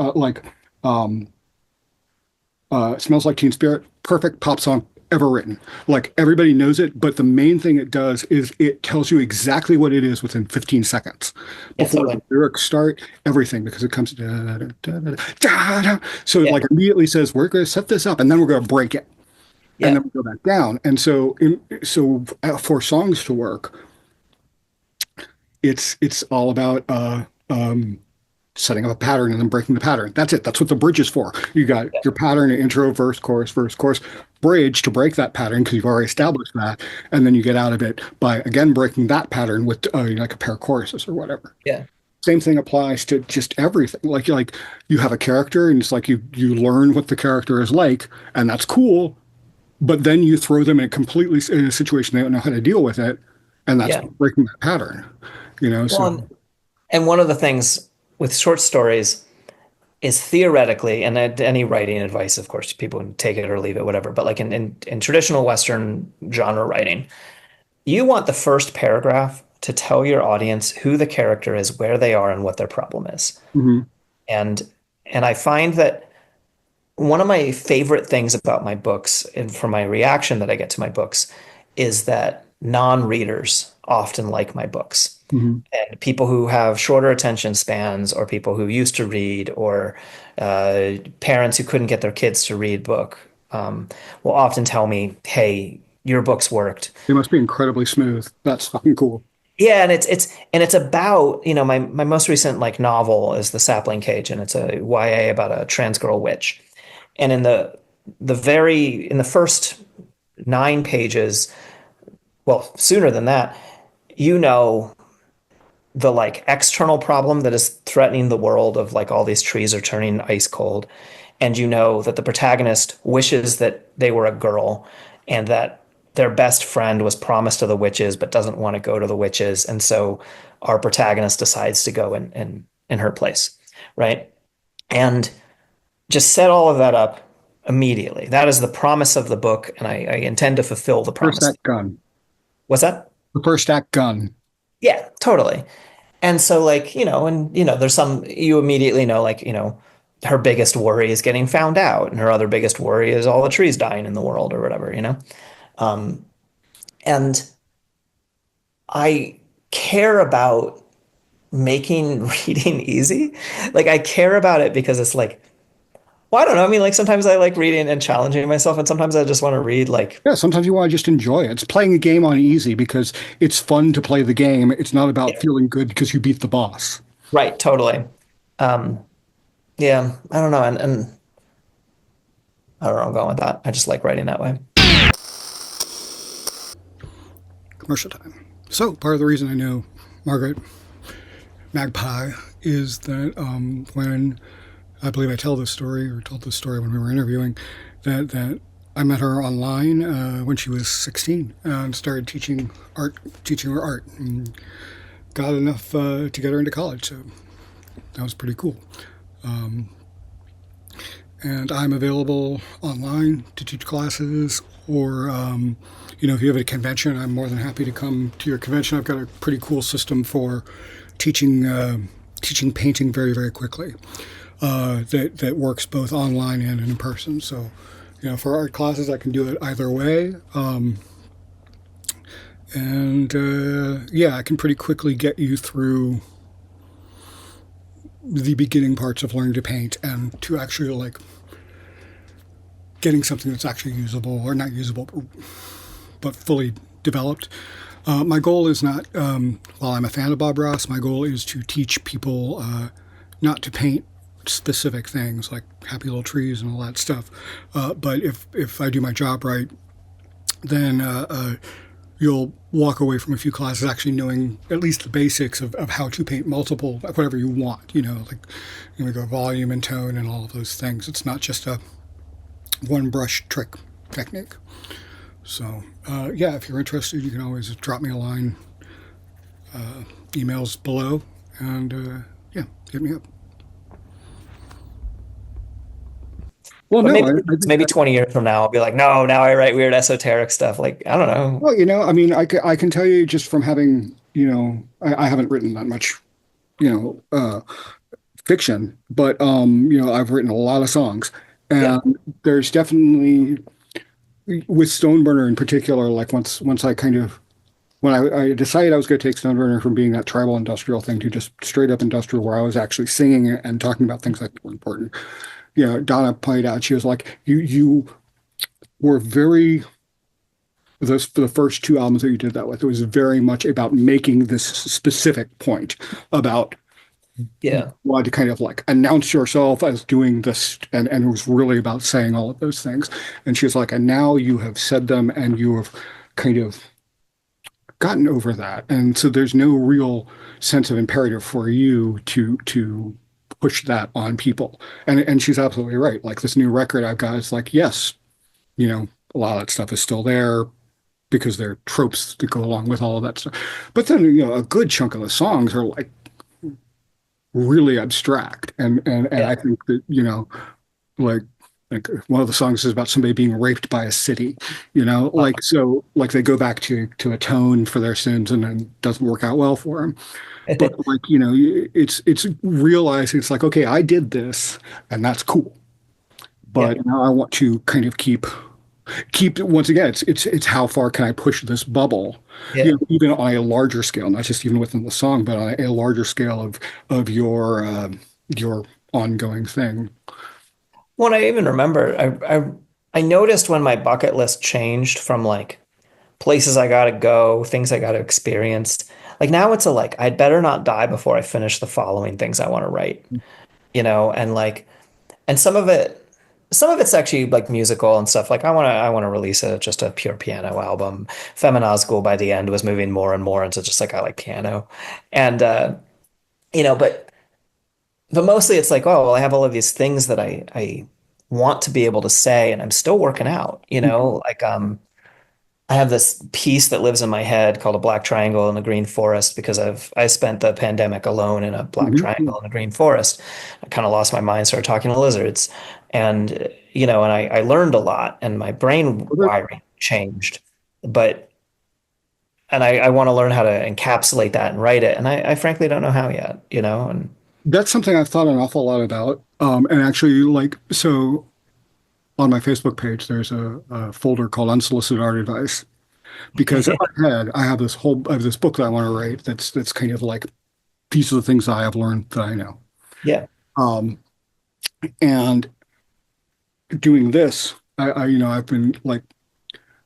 Um, "Smells Like Teen Spirit," perfect pop song ever written. Like everybody knows it, but the main thing it does is it tells you exactly what it is within 15 seconds yeah, before totally. the lyrics start. Everything because it comes so it Yeah, like immediately says we're going to set this up and then we're going to break it and yeah, then we go back down. And for songs to work, it's all about setting up a pattern and then breaking the pattern. That's it. That's what the bridge is for. You got yeah, your pattern, intro, verse, chorus, bridge to break that pattern because you've already established that, and then you get out of it by again breaking that pattern with like a pair of choruses or whatever. yeah, Same thing applies to just everything. Like you have a character, and it's like you learn what the character is like, and that's cool. but then you throw them in a completely in a situation they don't know how to deal with it, and that's Yeah. breaking that pattern, Well, so. and one of the things with short stories is theoretically, and any writing advice, of course, people can take it or leave it, whatever. But like in traditional Western genre writing, you want the first paragraph to tell your audience who the character is, where they are, and what their problem is. Mhm. And and I find that one of my favorite things about my books and from my reaction that I get to my books is that non-readers often like my books. Mhm. And people who have shorter attention spans, or people who used to read, or parents who couldn't get their kids to read book, will often tell me, "Hey, your books worked." They must be incredibly smooth. That's fucking cool. Yeah, and it's about, my most recent like novel is The Sapling Cage, and it's a YA about a trans girl witch. And in the first 9 pages, well, sooner than that, you know the like external problem that is threatening the world of like all these trees are turning ice cold, and you know that the protagonist wishes that they were a girl, and that their best friend was promised to the witches but doesn't want to go to the witches, and so our protagonist decides to go in her place, right? And just set all of that up immediately. That is the promise of the book, and I intend to fulfill the First promise. act gun. What's that? The first act gun. Yeah, totally. And so, like, there's you immediately know, like, her biggest worry is getting found out, and her other biggest worry is all the trees dying in the world or whatever. Um, and I care about making reading easy. Like, I care about it because it's like, well, I don't know. I mean, like, sometimes I like reading and challenging myself, and sometimes I just want to read, like, Yeah, sometimes you want to just enjoy it. It's playing a game on easy because it's fun to play the game. It's not about yeah, feeling good because you beat the boss. right, totally. Um, yeah, I don't know. And I don't know, I'm going with that. I just like writing that way. Commercial time. So part of the reason I know Margaret Magpie is that when I believe I tell this story or told this story when we were interviewing that I met her online when she was 16 and started teaching her art, and got enough to get her into college. So that was pretty cool. And I'm available online to teach classes, or if you have a convention, I'm more than happy to come to your convention. I've got a pretty cool system for teaching painting very, very quickly, that works both online and in person. So for art classes, I can do it either way. And yeah, I can pretty quickly get you through the beginning parts of learning to paint and to actually like getting something that's actually usable, or not usable, but fully developed. My goal is not, while I'm a fan of Bob Ross, my goal is to teach people not to paint specific things like happy little trees and all that stuff. But if I do my job right, then you'll walk away from a few classes actually knowing at least the basics of how to paint multiple, whatever you want, like we go volume and tone and all of those things. It's not just a one brush trick technique. So yeah, if you're interested, you can always drop me a line, emails below, and yeah, hit me up. Well, But no, maybe I think maybe 20 years from now, I'll be like, no, now I write weird esoteric stuff. Like, I don't know. well, I mean, I can tell you just from having, I haven't written that much, you know, uh, fiction, but I've written a lot of songs, Yeah. and there's definitely with Stoneburner in particular, like once I kind of when I decided I was going to take Stoneburner from being that tribal industrial thing to just straight up industrial, where I was actually singing and talking about things that were important. Donna pointed out, she was like, you were very those for the first two albums that you did that with. It was very much about making this specific point about Yeah. wanted to kind of like announce yourself as doing this, and it was really about saying all of those things. And she was like, and now you have said them and you have kind of gotten over that. And so there's no real sense of imperative for you to push that on people. And she's absolutely right. Like this new record I've got is like, yes, you know, a lot of that stuff is still there because there are tropes that go along with all of that stuff. But then, a good chunk of the songs are like really abstract. And Yeah. I think that, like like one of the songs is about somebody being raped by a city, so like they go back to atone for their sins and then it doesn't work out well for them. But like, it's realizing it's like, okay, I did this and that's cool. Yeah. But now I want to kind of keep once again, it's how far can I push this bubble, Yeah. even on a larger scale, not just even within the song, but on a larger scale of your ongoing thing. Well, I even remember I noticed when my bucket list changed from like places I gotta go, things I gotta experience. Like now it's a like I'd better not die before I finish the following things I want to write, and like and some of it's actually like musical and stuff. Like I want to release just a pure piano album. Feminazgûl by the end was moving more and more into just like I like piano. And but mostly it's like, oh, well, I have all of these things that I want to be able to say and I'm still working out, like I have this piece that lives in my head called a black triangle in a green forest because I spent the pandemic alone in a black Mhm. triangle in a green forest. I kind of lost my mind, started talking to lizards, and and I learned a lot, and my brain wiring changed. But and I want to learn how to encapsulate that and write it, and I frankly don't know how yet, and That's something I've thought an awful lot about. And actually, like, so on my Facebook page, there's a folder called Unsolicited Art Advice because in my head, I have this book that I want to write that's kind of like these are the things that I have learned that I know. yeah, Um, and doing this, I've been like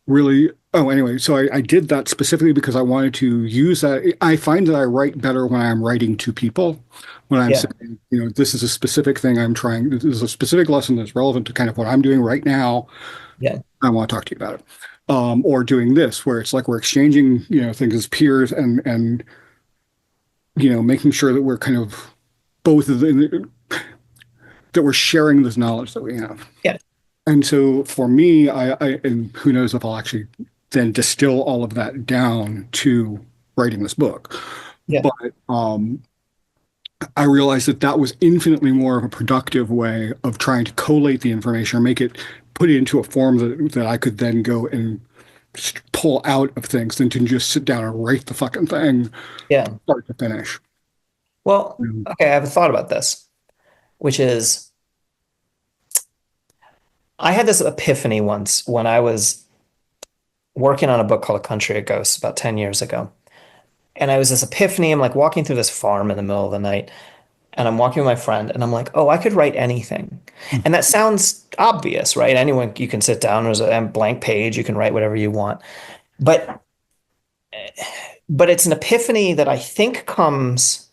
really, oh, anyway, so I did that specifically because I wanted to use that. I find that I write better when I'm writing to people, when I'm yeah, saying, this is a specific thing I'm trying, this is a specific lesson that's relevant to kind of what I'm doing right now. yeah, I want to talk to you about it. Or doing this, where it's like we're exchanging, things as peers and making sure that we're kind of both of the, that we're sharing this knowledge that we have. yeah, And so for me, and who knows if I'll actually then distill all of that down to writing this book. yeah, But I realized that that was infinitely more of a productive way of trying to collate the information or put it into a form that I could then go and pull out of things than to just sit down and write the fucking thing yeah. start to finish. Well, Um, okay, I have a thought about this, which is I had this epiphany once when I was working on a book called A Country of Ghosts about 10 years ago. And I was this epiphany. I'm like walking through this farm in the middle of the night, and I'm walking with my friend, and I'm like, oh, I could write anything. And that sounds obvious, right? Anyone, you can sit down, there's a blank page, you can write whatever you want. But it's an epiphany that I think comes,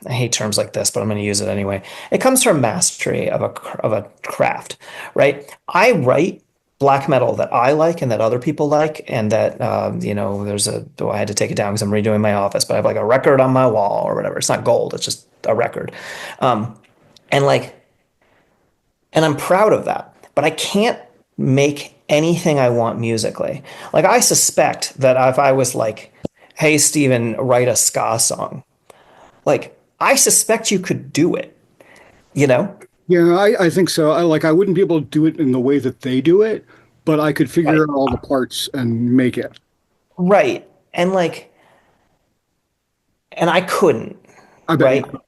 I hate terms like this, but I'm going to use it anyway. It comes from mastery of a craft, right? I write black metal that I like and that other people like, and that I had to take it down because I'm redoing my office, but I have like a record on my wall or whatever. It's not gold, it's just a record, um, and like, and I'm proud of that. But I can't make anything I want musically. Like I suspect that if I was like, "Hey, Steven, write a ska song," like I suspect you could do it, you know? Yeah, I think so. I wouldn't be able to do it in the way that they do it, but I could figure Right. out all the parts and make it. Right. And like, and I couldn't, I bet you right? could.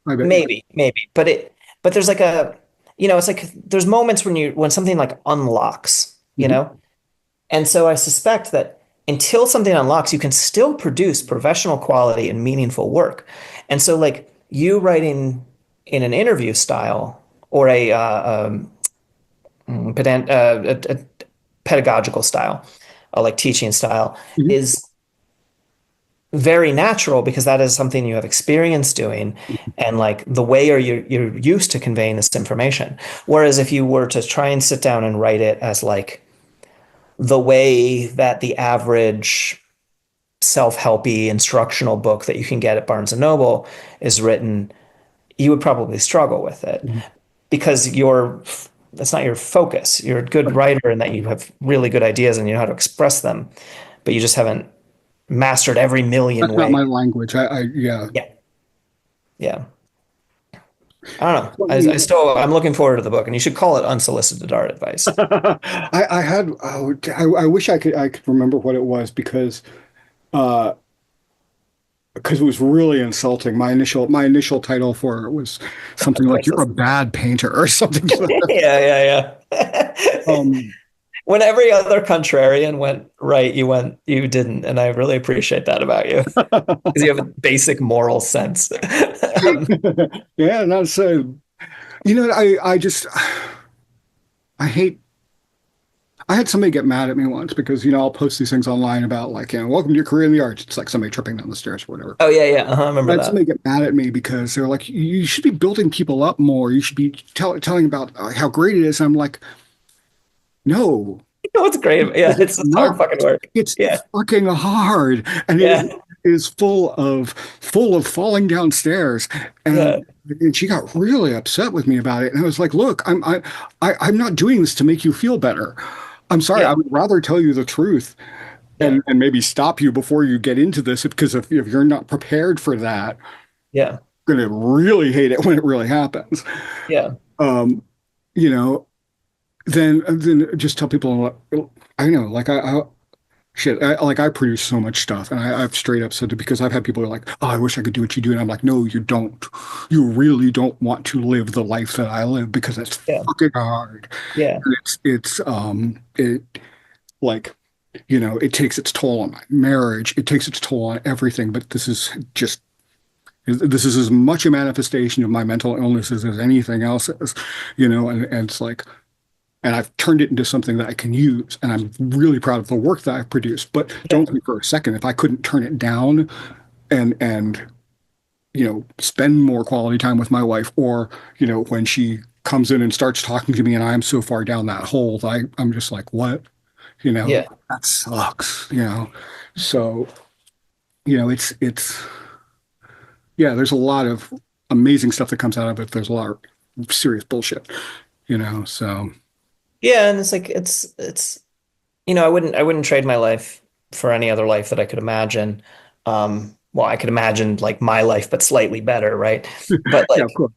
I bet you could. Maybe. But there's like it's like there's moments when something like unlocks, Mhm. And so I suspect that until something unlocks, you can still produce professional quality and meaningful work. And so like you writing in an interview style or a pedagogical style, like teaching style, Mhm. is very natural because that is something you have experience doing and like the way you're used to conveying this information. Whereas if you were to try and sit down and write it as like the way that the average self-helpy instructional book that you can get at Barnes and Noble is written, you would probably struggle with it Mhm. because that's not your focus. You're a good writer in that you have really good ideas and you know how to express them, but you just haven't mastered every million That's not ways. my language. Yeah. Yeah. Yeah. I don't know. Well, I still I'm looking forward to the book, and you should call it unsolicited art advice. I had I wish I could remember what it was uh because it was really insulting. My initial title for it was something like "You're a Princess. bad painter" or something to that. Yeah, yeah. Um, When every other contrarian went right, you didn't, and I really appreciate that about you because you have a basic moral sense. yeah, not so. I just I hate. I had somebody get mad at me once because I'll post these things online about like welcome to your career in the arts. It's like somebody tripping down the stairs or whatever. Oh yeah, yeah. I I remember had that. somebody get mad at me because they're like, you should be building people up more. You should be telling about how great it is. I'm like, no, You know what's great? Yeah, because it's it's just hard not. fucking work. It's Yeah, fucking hard, and it yeah, is full of falling downstairs. yeah, And she got really upset with me about it. And I was like, look, I'm not doing this to make you feel better. I'm sorry. I yeah, would rather tell you the truth yeah, and maybe stop you before you get into this because if you're not prepared for that, yeah, you're gonna really hate it when it really happens. yeah, Um, you know, then just tell people I know, like shit, like I produce so much stuff, and I've straight up said it because I've had people who are like, "Oh, I wish I could do what you do," and I'm like, "No, you don't. You really don't want to live the life that I live because it's yeah, fucking hard. yeah, And it like it takes its toll on my marriage. It takes its toll on everything. But this is as much a manifestation of my mental illnesses as anything else is, and it's like." And I've turned it into something that I can use. And I'm really proud of the work that I've produced. But yeah, don't think for a second, if I couldn't turn it down and spend more quality time with my wife, or, when she comes in and starts talking to me and I'm so far down that hole, I'm just like, what? yeah. That sucks. So, it's yeah, there's a lot of amazing stuff that comes out of it. There's a lot of serious bullshit, so Yeah, and it's like it's I wouldn't trade my life for any other life that I could imagine. Well, I could imagine like my life, but slightly better, right? But yeah, of like, course.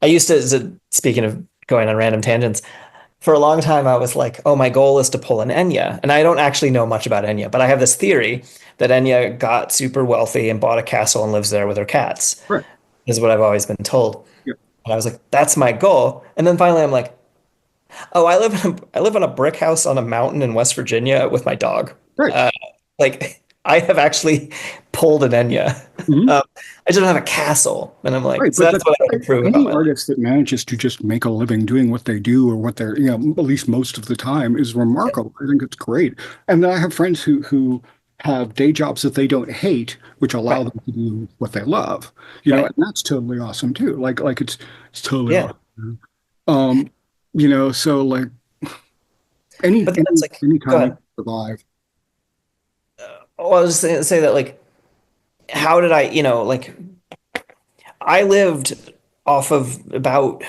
I used to, speaking of going on random tangents, for a long time I was like, oh, my goal is to pull an Enya. And I don't actually know much about Enya, but I have this theory that Enya got super wealthy and bought a castle and lives there with her cats, Right. is what I've always been told. Yeah. And I was like, that's my goal. And then finally I'm like, oh, I live in a brick house on a mountain in West Virginia with my dog. Right. Uh, like I have actually pulled an Enya. Mhm. Um, I just don't have a castle, and I'm like, Right, so that's what I can prove about any my life. artist that manages to just make a living doing what they do or what they're, at least most of the time is Yeah, remarkable. I think it's great. And then I have friends who have day jobs that they don't hate, which allow right, them to do what they love. right, And that's totally awesome too. Like it's totally yeah. awesome. Um, so like But then it's like, any go time you ahead. survive. Well, I was just gonna say that like, how did I, like I lived off of about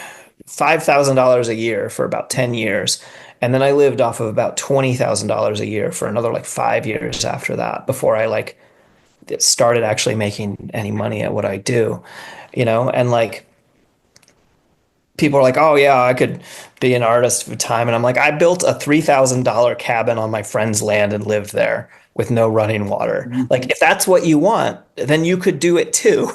$5,000 a year for about 10 years. And then I lived off of about $20,000 a year for another like 5 years after that before I like started actually making any money at what I do, and like people are like, oh yeah, I could be an artist for time. And I'm like, I built a $3,000 cabin on my friend's land and lived there with no running water. Mhm. Like if that's what you want, then you could do it too.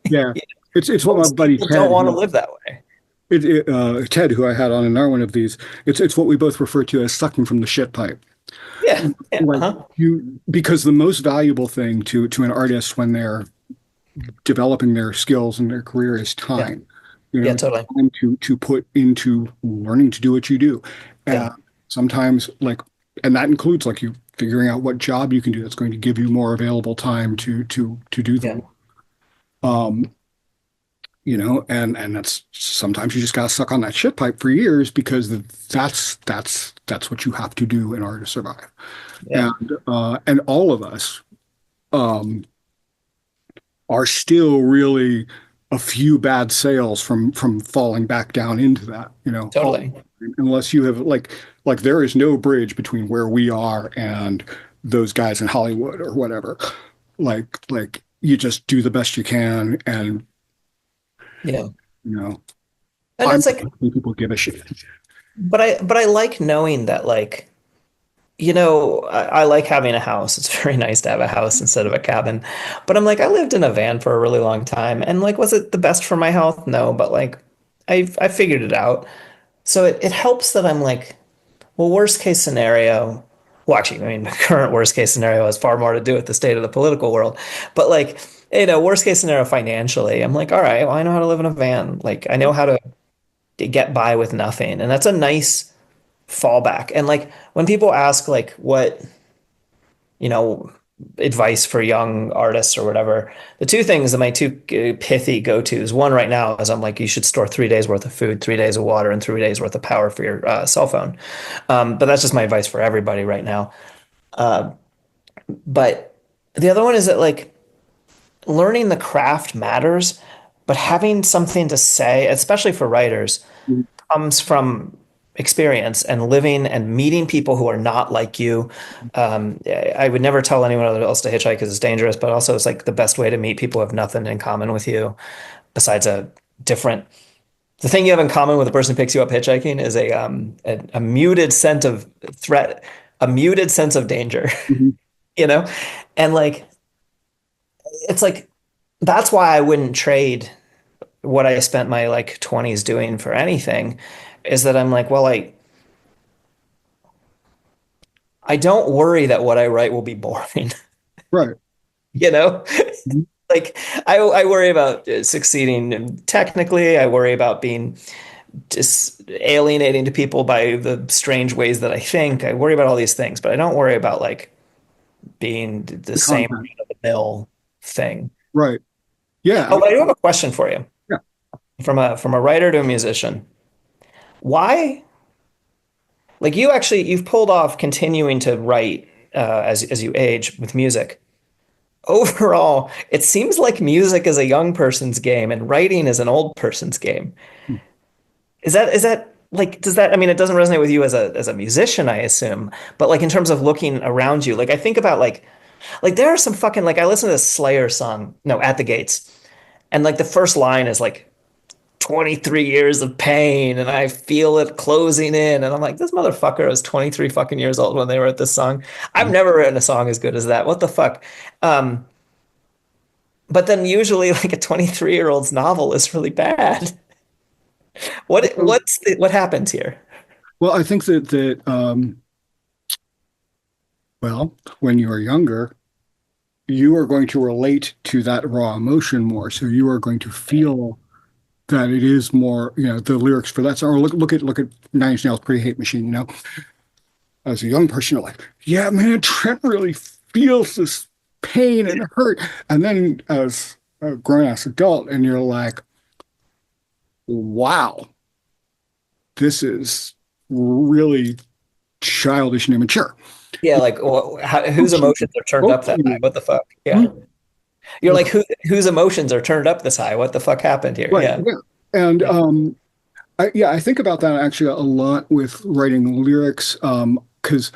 Yeah. It's what my Most buddy people don't Ted, want to who live that way. Ted, who I had on another one of these, it's what we both refer to as sucking from the shit pipe. Yeah. Yeah. Like Uh-huh. because the most valuable thing to an artist when they're developing their skills and their career is Yeah. time. Yeah, totally. Time to put into learning to do what you do. Yeah. Uh, sometimes and that includes like you figuring out what job you can do that's going to give you more available time to do the Yeah. work. And that's sometimes you just got to suck on that shit pipe for years because that's what you have to do in order to survive. Yeah. And all of us um, are still really a few bad sales from falling back down into that, Totally. unless you have like there is no bridge between where we are and those guys in Hollywood or whatever. Like you just do the best you can, and Yeah. you know, And I it's don't like, think people give a shit. but I like knowing that like, I like having a house. It's very nice to have a house instead of a cabin. But I'm like, I lived in a van for a really long time. And like, was it the best for my health? No, but like I figured it out. So it helps that I'm like, well, worst case scenario. Well, actually, I mean, the current worst case scenario has far more to do with the state of the political world. But like, worst case scenario financially, I'm like, all right, well, I know how to live in a van. Like, I know how to get by with nothing. And that's a nice fallback. And like when people ask like what, you know, advice for young artists or whatever, the two things that my two pithy go-tos, one right now is I'm like, you should store 3 days worth of food, 3 days of water, and 3 days worth of power for your cell phone. But that's just my advice for everybody right now. Uh, but the other one is that like learning the craft matters, but having something to say, especially for writers, comes from experience and living and meeting people who are not like you. I would never tell anyone else to hitchhike because it's dangerous, but also it's like the best way to meet people who have nothing in common with you besides a different. The thing you have in common with the person who picks you up hitchhiking is a muted sense of threat, a muted sense of danger, Mhm. you know? And like, it's like, that's why I wouldn't trade what I spent my like 20s doing for anything is that I'm like, well, I don't worry that what I write will be boring, Right. you know? Mhm. Like I worry about succeeding technically. I worry about being just alienating to people by the strange ways that I think. I worry about all these things, but I don't worry about like being the The same content. of the mill thing. Right. Yeah. Oh, but I do have a question for you. Yeah. From a writer to a musician. Why like you've pulled off continuing to write as you age with music. Overall, it seems like music is a young person's game and writing is an old person's game. Is that like does that I mean it doesn't resonate with you as a musician, I assume, but like in terms of looking around you, like I think about like there are some fucking like I listen to this Slayer song, no, At the Gates, and like the first line is like 23 years of pain and I feel it closing in. And I'm like, this motherfucker was 23 fucking years old when they wrote this song. I've never written a song as good as that. What the fuck? Um, but then usually like a 23-year-old's novel is really bad. What happened here? Well, I think that well, when you are younger, you are going to relate to that raw emotion more. So you are going to feel that it is more, the lyrics for that song. Or look at Nine Inch Nails' Pretty Hate Machine, As a young person, you're like, yeah, man, Trent really feels this pain and hurt. And then as a grown-ass adult, and you're like, wow, this is really childish and immature. Yeah, like whose emotions are turned up that high? What the fuck? Yeah. You're like whose emotions are turned up this high? What the fuck happened here? Right, Yeah. yeah. And Yeah. I think about that actually a lot with writing lyrics, because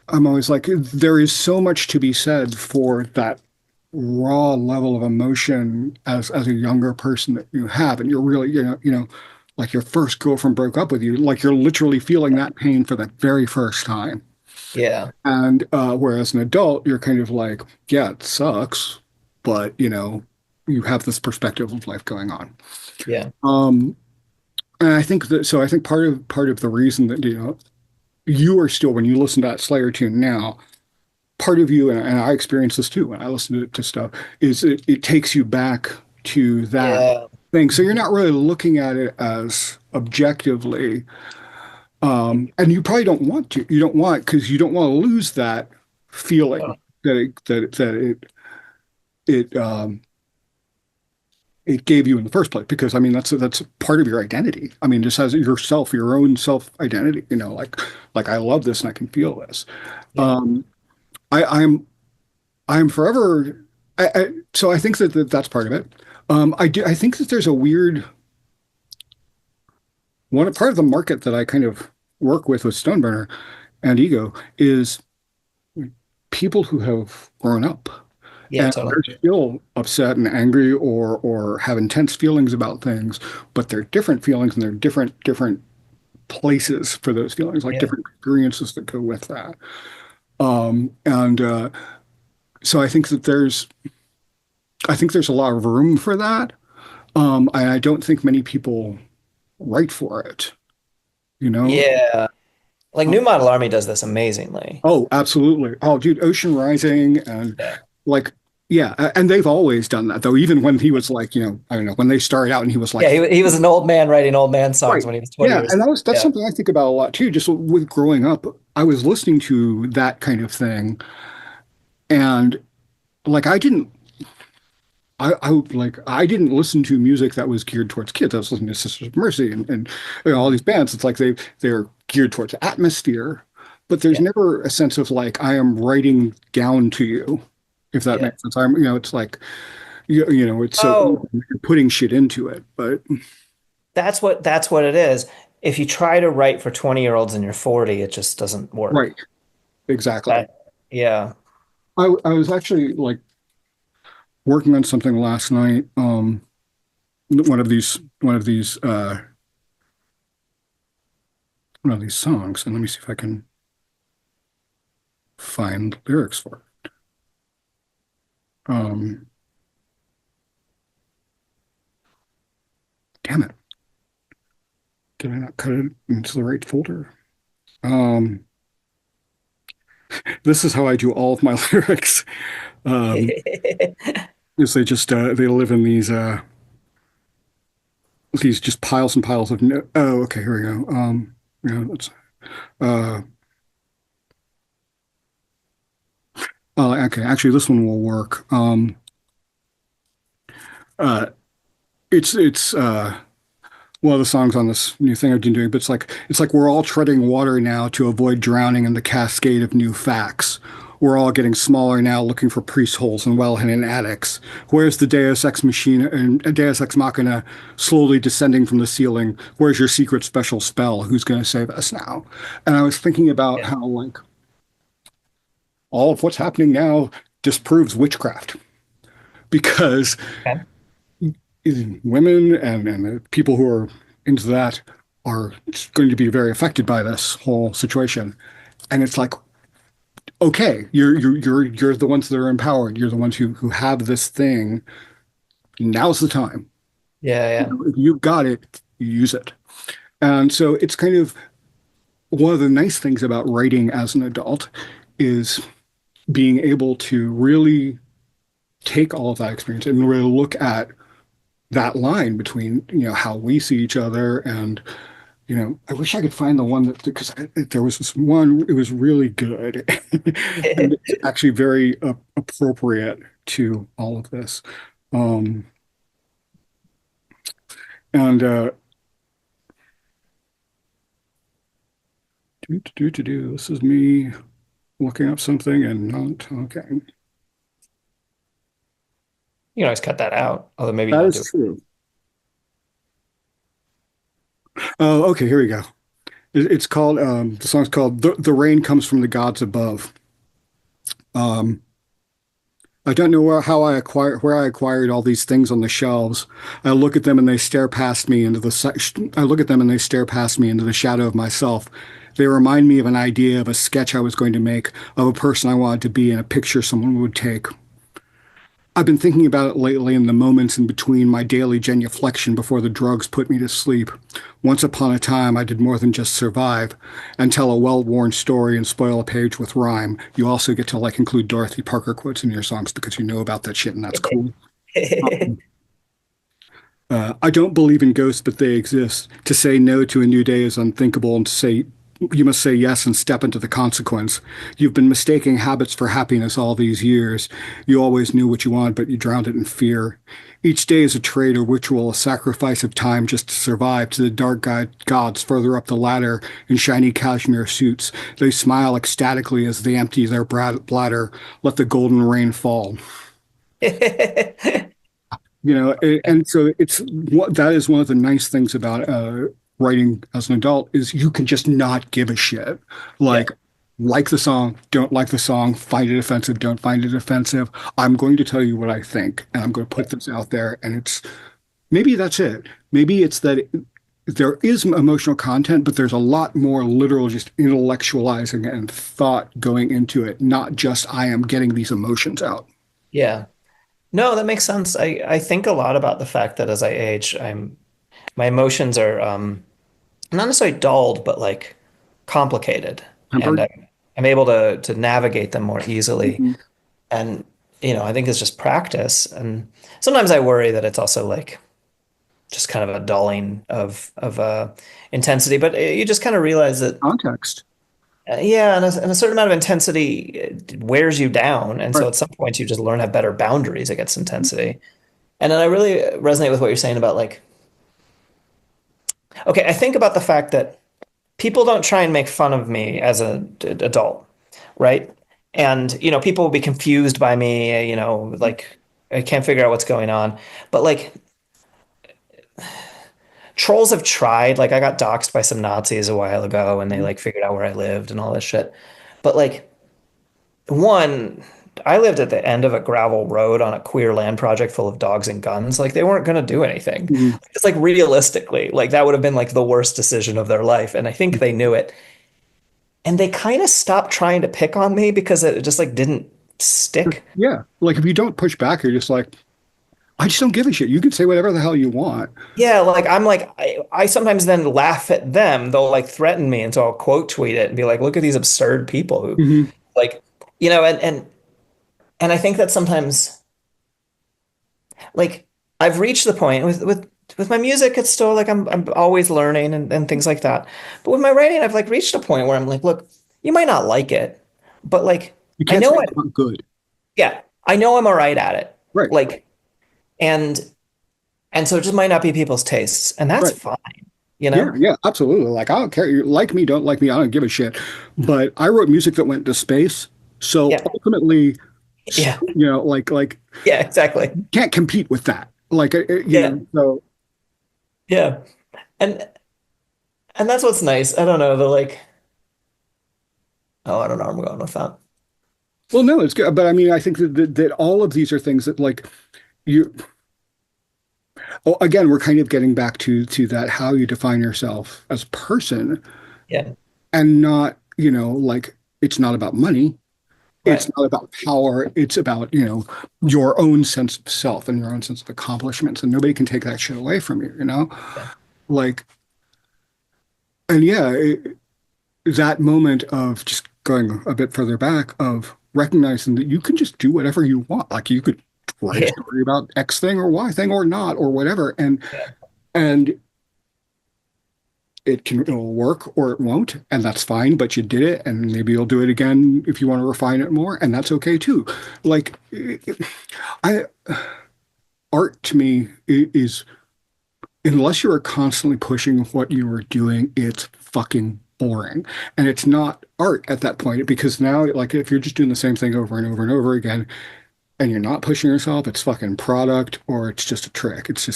I'm always like, there is so much to be said for that raw level of emotion as a younger person that you have, and you're really, like your first girlfriend broke up with you, like you're literally feeling that pain for the very first time. Yeah. And whereas an adult, you're kind of like, yeah, it sucks, but you have this perspective of life going on. Yeah. Um, and I think that so I think part of the reason that you are still when you listen to that Slayer tune now, part of you and I experience this too when I listen to stuff is it takes you back to that Yeah. thing. So you're not really looking at it as objectively, and you probably don't want to. You don't want because you don't want to lose that feeling that it gave you in the first place. Because I mean that's part of your identity. I mean, just as yourself, your own self identity. Like I love this and I can feel this. Yeah. Um, I'm forever. So I think that that's part of it. I think that there's a weird one part of the market that I kind of work with Stoneburner and Ego is people who have grown up Yeah, and totally. they're still upset and angry or have intense feelings about things, but they're different feelings and they're different places for those feelings, like Yeah. different experiences that go with that. And so I think there's a lot of room for that. I don't think many people write for it, you know? Yeah. Like New Model Army does this amazingly. Oh, absolutely. Oh, dude, Ocean Rising and Yeah. like, yeah, and they've always done that though. Even when he was like, I don't know, when they started out and he was Yeah, like, he was an old man writing old man songs right, when he was 20 yeah, years and old. that's Yeah. something I think about a lot too. Just with growing up, I was listening to that kind of thing, and like I didn't listen to music that was geared towards kids. I was listening to Sisters of Mercy and all these bands. It's like they're geared towards atmosphere, but there's Yeah. never a sense of like I am writing down to you, if that Yeah. makes sense. It's like it's so Oh, you're putting shit into it, but that's what it is. If you try to write for 20-year-olds and you're 40, it just doesn't work. right, exactly. That, yeah. I was actually like working on something last night. One of these one of these songs, and let me see if I can find lyrics for it. Um, Damn it. Did I not cut it into the right folder? Um, this is how I do all of my lyrics. Um, is they just they live in these just piles and piles of no. Oh, okay, here we go. Let's uh okay, actually this one will work. Uh it's one of the songs on this new thing I've been doing, but it's like we're all treading water now to avoid drowning in the cascade of new facts. We're all getting smaller now, looking for priest holes and well-hidden attics. Where's the Deus Ex Machina and Deus Ex Machina slowly descending from the ceiling? Where's your secret special spell? Who's going to save us now? And I was thinking about Yeah. how like all of what's happening now disproves witchcraft because Okay. women and the people who are into that are going to be very affected by this whole situation. And it's like, okay, you're the ones that are empowered. You're the ones who have this thing. Now's the time. Yeah, yeah. If you've got it, use it. And so it's kind of one of the nice things about writing as an adult is being able to really take all of that experience and really look at that line between how we see each other and I wish I could find the one that because there was this one it was really good and it's actually very appropriate to all of this um and this is me looking up something and not okay. You can always cut that out, although maybe you That want is to do true. Oh, okay, here we go. It's called the song's called The Rain Comes from the Gods Above. um I don't know where I acquired all these things on the shelves. I look at them and they stare past me into the I look at them and they stare past me into the shadow of myself. They remind me of an idea of a sketch I was going to make of a person I wanted to be in a picture someone would take. I've been thinking about it lately in the moments in between my daily genuflection before the drugs put me to sleep. Once upon a time, I did more than just survive and tell a well-worn story and spoil a page with rhyme. You also get to like include Dorothy Parker quotes in your songs because you know about that shit and that's cool. it. I don't believe in ghosts, but they exist. To say no to a new day is unthinkable, and to say you must say yes and step into the consequence. You've been mistaking habits for happiness all these years. You always knew what you wanted, but you drowned it in fear. Each day is a trade, a ritual, a sacrifice of time just to survive. To the dark gods further up the ladder in shiny cashmere suits, they smile ecstatically as they empty their bladder. Let the golden rain fall. And so that is one of the nice things about writing as an adult is you can just not give a shit. Yeah. Like the song, don't like the song, find it offensive, don't find it offensive. I'm going to tell you what I think, and I'm going to put this out there. And maybe that's it. Maybe it's that there is emotional content, but there's a lot more literal, just intellectualizing and thought going into it, not just I am getting these emotions out. Yeah. No, that makes sense. I think a lot about the fact that as I age, my emotions are not necessarily dulled, but like complicated. And Tempered. I'm able to navigate them more easily. Mhm. And, I think it's just practice. And sometimes I worry that it's also like just kind of a dulling of intensity. But you just kind of realize that, Context. yeah, and a certain amount of intensity wears you down. And so Right. at some points you just learn to have better boundaries against intensity. And then I really resonate with what you're saying about like, okay, I think about the fact that people don't try and make fun of me as an adult, right? And people will be confused by me, like I can't figure out what's going on. But like trolls have tried, like I got doxxed by some Nazis a while ago and they like figured out where I lived and all this shit. But like one, I lived at the end of a gravel road on a queer land project full of dogs and guns. Like they weren't going to do anything. Mhm. It's like realistically, like that would have been like the worst decision of their life. And I think they knew it. And they kind of stopped trying to pick on me because it just like didn't stick. Yeah. Like if you don't push back, you're just like, I just don't give a shit. You can say whatever the hell you want. Yeah, like I'm like I sometimes then laugh at them. They'll like threaten me, and so I'll quote tweet it and be like, "Look at these absurd people who Hmm. like, and I think that sometimes like I've reached the point with my music, it's still like I'm always learning and things like that. But with my writing, I've like reached a point where I'm like, look, you might not like it, but like You I can't say know it's not good. yeah, I know I'm all right at it. Right. Like and and so it just might not be people's tastes, and that's Right. fine, Yeah. Yeah. Absolutely. Like I don't care. You like me, don't like me. I don't give a shit. But I wrote music that went to space. So Yeah, ultimately, yeah, like yeah, exactly. can't compete with that. Yeah, So yeah, and and that's what's nice. I don't know, the like, oh, I don't know where I'm going with that. well, no, it's good. But I mean, I think that all of these are things that like you. Oh, again, we're kind of getting back to that how you define yourself as a person, Yeah, and not like it's not about money. It's right. not about power. It's about your own sense of self and your own sense of accomplishments, and nobody can take that shit away from you. Yeah, Like, and yeah, that moment of just going a bit further back of recognizing that you can just do whatever you want. Like you could write a yeah, story about X thing or Y thing or not or whatever, yeah, and it'll work or it won't, and that's fine. But you did it, and maybe you'll do it again if you want to refine it more, and that's okay too. Like, I art to me is unless you are constantly pushing what you are doing, it's fucking boring. And it's not art at that point because now, like, if you're just doing the same thing over and over and over again and you're not pushing yourself, it's fucking product or it's just a trick. It's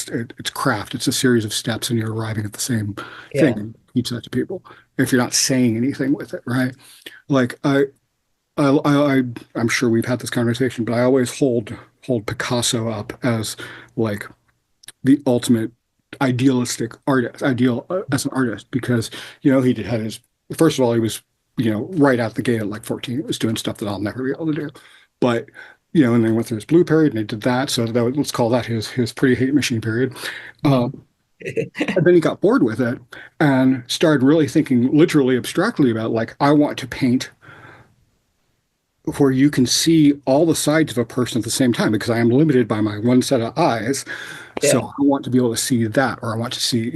craft. It's a series of steps and you're arriving at the same thing yeah, and teach that to people if you're not saying anything with it, right? Like, I'm sure we've had this conversation, but I always hold Picasso up as like the ultimate ideal as an artist because had his first of all he was right out the gate at like 14 he was doing stuff that I'll never be able to do, but and then went through his blue period and he did that, so let's call that his pretty hate machine period. mhm. And then he got bored with it and started really thinking literally abstractly about like I want to paint where you can see all the sides of a person at the same time because I am limited by my one set of eyes. So Yeah, I want to be able to see that, or I want to see,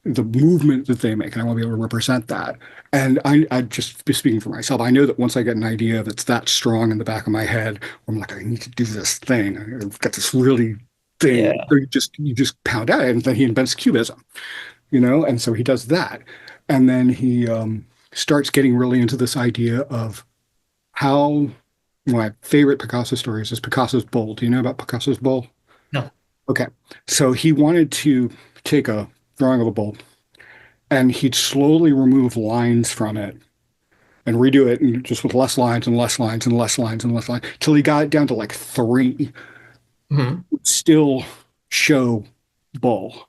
the movement that they make, and I want to be able to represent that. And I just speaking for myself, I know that once I get an idea that's that strong in the back of my head, I'm like, I need to do this thing. I've got this really thing. yeah, So you just pound at it, and then he invents cubism, and so he does that, and then he starts getting really into this idea of how my favorite Picasso stories is Picasso's bowl. Do you know about Picasso's bowl? no, Okay. So he wanted to take a drawing of a bull and he'd slowly remove lines from it and redo it and just with less lines and less lines and less lines and less lines till he got it down to like three, Mhm. still show bull.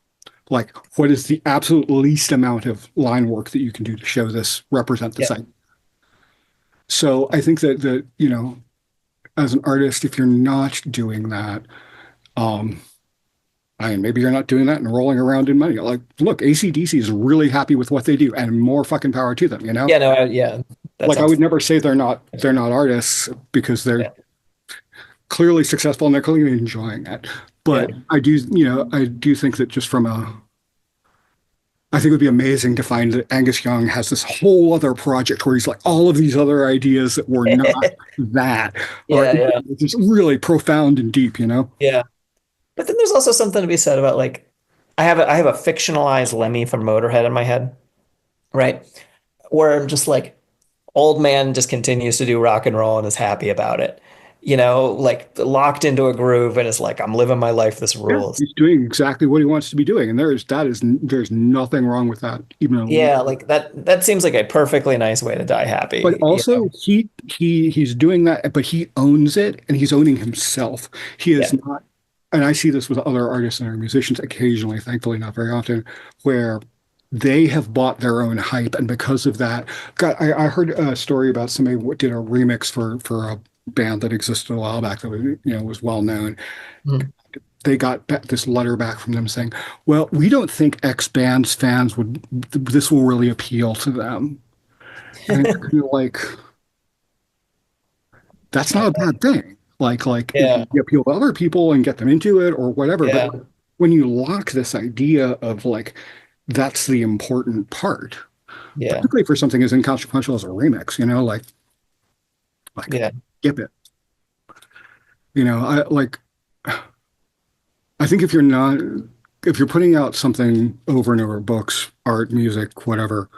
Like, what is the absolute least amount of line work that you can do to show this, represent this Yeah. idea? So I think that, as an artist, if you're not doing that, um, I mean, maybe you're not doing that and rolling around in money. Like, look, AC/DC is really happy with what they do, and more fucking power to them, you know? Yeah, no, yeah, that Like, I sounds would never say they're not artists because they're yeah. clearly successful and they're clearly enjoying it. Yeah. But I do think that just from a I think it would be amazing to find that Angus Young has this whole other project where he's like all of these other ideas that were not that are Yeah, yeah. just really profound and deep, you know? Yeah. But then there's also something to be said about like I have a fictionalized Lemmy from Motorhead in my head, right? Where I'm just like old man just continues to do rock and roll and is happy about it. You know, like locked into a groove and is like, I'm living my life, this Yeah, rules. he's doing exactly what he wants to be doing, and there's nothing wrong with that, even a little. Yeah, like that seems like a perfectly nice way to die But happy, you also, know? he's doing that, but he owns it, and he's owning himself. He is Yeah. not, and I see this with other artists and other musicians occasionally, thankfully not very often, where they have bought their own hype, and because of that, God, I heard a story about somebody who did a remix for a band that existed a while back that was well known. Mhm. They got this letter back from them saying, "Well, we don't think X band's fans would this will really appeal to them." And it's kind of like that's not a bad thing. Like it Yeah. can appeal to other people and get them into it or whatever. But Yeah. when you lock this idea of like that's the important part, Yeah. particularly for something as inconsequential as a remix, like Yeah. skip it. I think if you're putting out something over and over, books, art, music, whatever,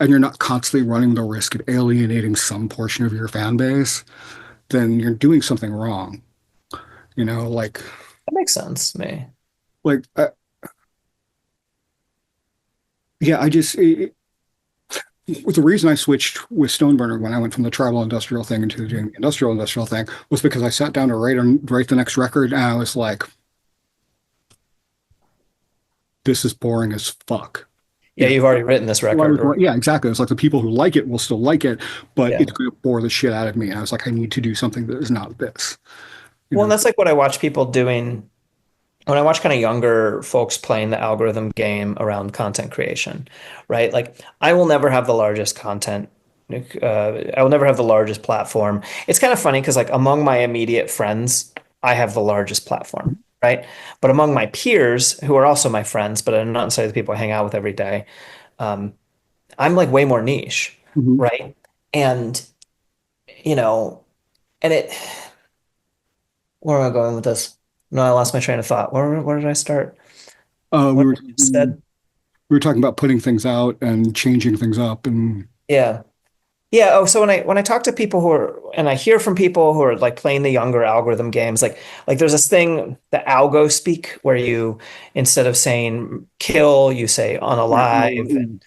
and you're not constantly running the risk of alienating some portion of your fan base, then you're doing something wrong. You know, That makes sense to me. like yeah, the reason I switched with Stoneburner when I went from the tribal industrial thing into doing the industrial thing was because I sat down to write the next record, and I was like, this is boring as fuck. Yeah, you've already written this record, or Yeah, exactly. It's like the people who like it will still like it, but yeah. it's going to bore the shit out of me. And I was like, I need to do something that is not this, you Well, and know? that's like what I watch people doing when I watch kind of younger folks playing the algorithm game around content creation, right? Like I will never have the largest content. I will never have the largest platform. It's kind of funny because like among my immediate friends, I have the largest platform, right? But among my peers, who are also my friends, but are not necessarily the people I hang out with every day, um, I'm like way more niche, Mhm. right? And you know, and it. Where am I going with this? No, I lost my train of thought. Where did I start? Uh, we What were you said? we were talking about putting things out and changing things up, and Yeah. Yeah. Oh, so when I talk to people who are and I hear from people who are like playing the younger algorithm games, like there's this thing, the algo speak, where you instead of saying kill, you say yeah, unalive,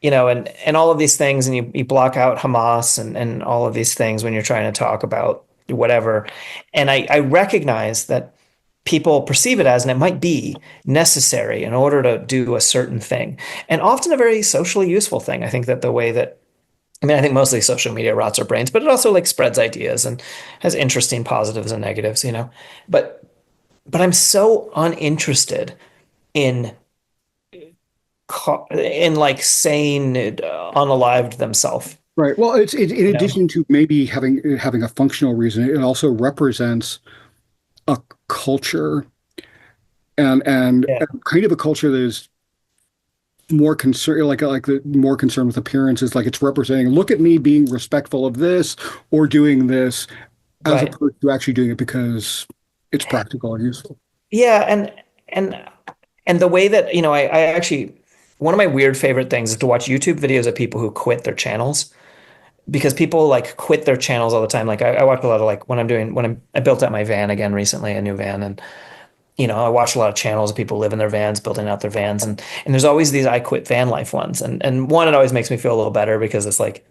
and all of these things, and you block out Hamas and all of these things when you're trying to talk about whatever. And I recognize that people perceive it as, and it might be necessary in order to do a certain thing, and often a very socially useful thing. I think that the way that I mean, I think mostly social media rots our brains, but it also like spreads ideas and has interesting positives and negatives, you know. But I'm so uninterested in in like saying unalived themselves, right. Well, it's in you know. addition to maybe having a functional reason, it also represents a culture and Yeah, kind of a culture that is more concerned, like the more concerned with appearances, like it's representing. Look at me being respectful of this or doing this, as right. opposed to actually doing it because it's practical and useful. Yeah, and and the way that, I actually one of my weird favorite things is to watch YouTube videos of people who quit their channels because people like quit their channels all the time. Like I watch a lot of like when I built out my van again recently, a new van, I watch a lot of channels of people live in their vans, building out their vans, and there's always these I quit van life ones. And one, it always makes me feel a little better because it's like,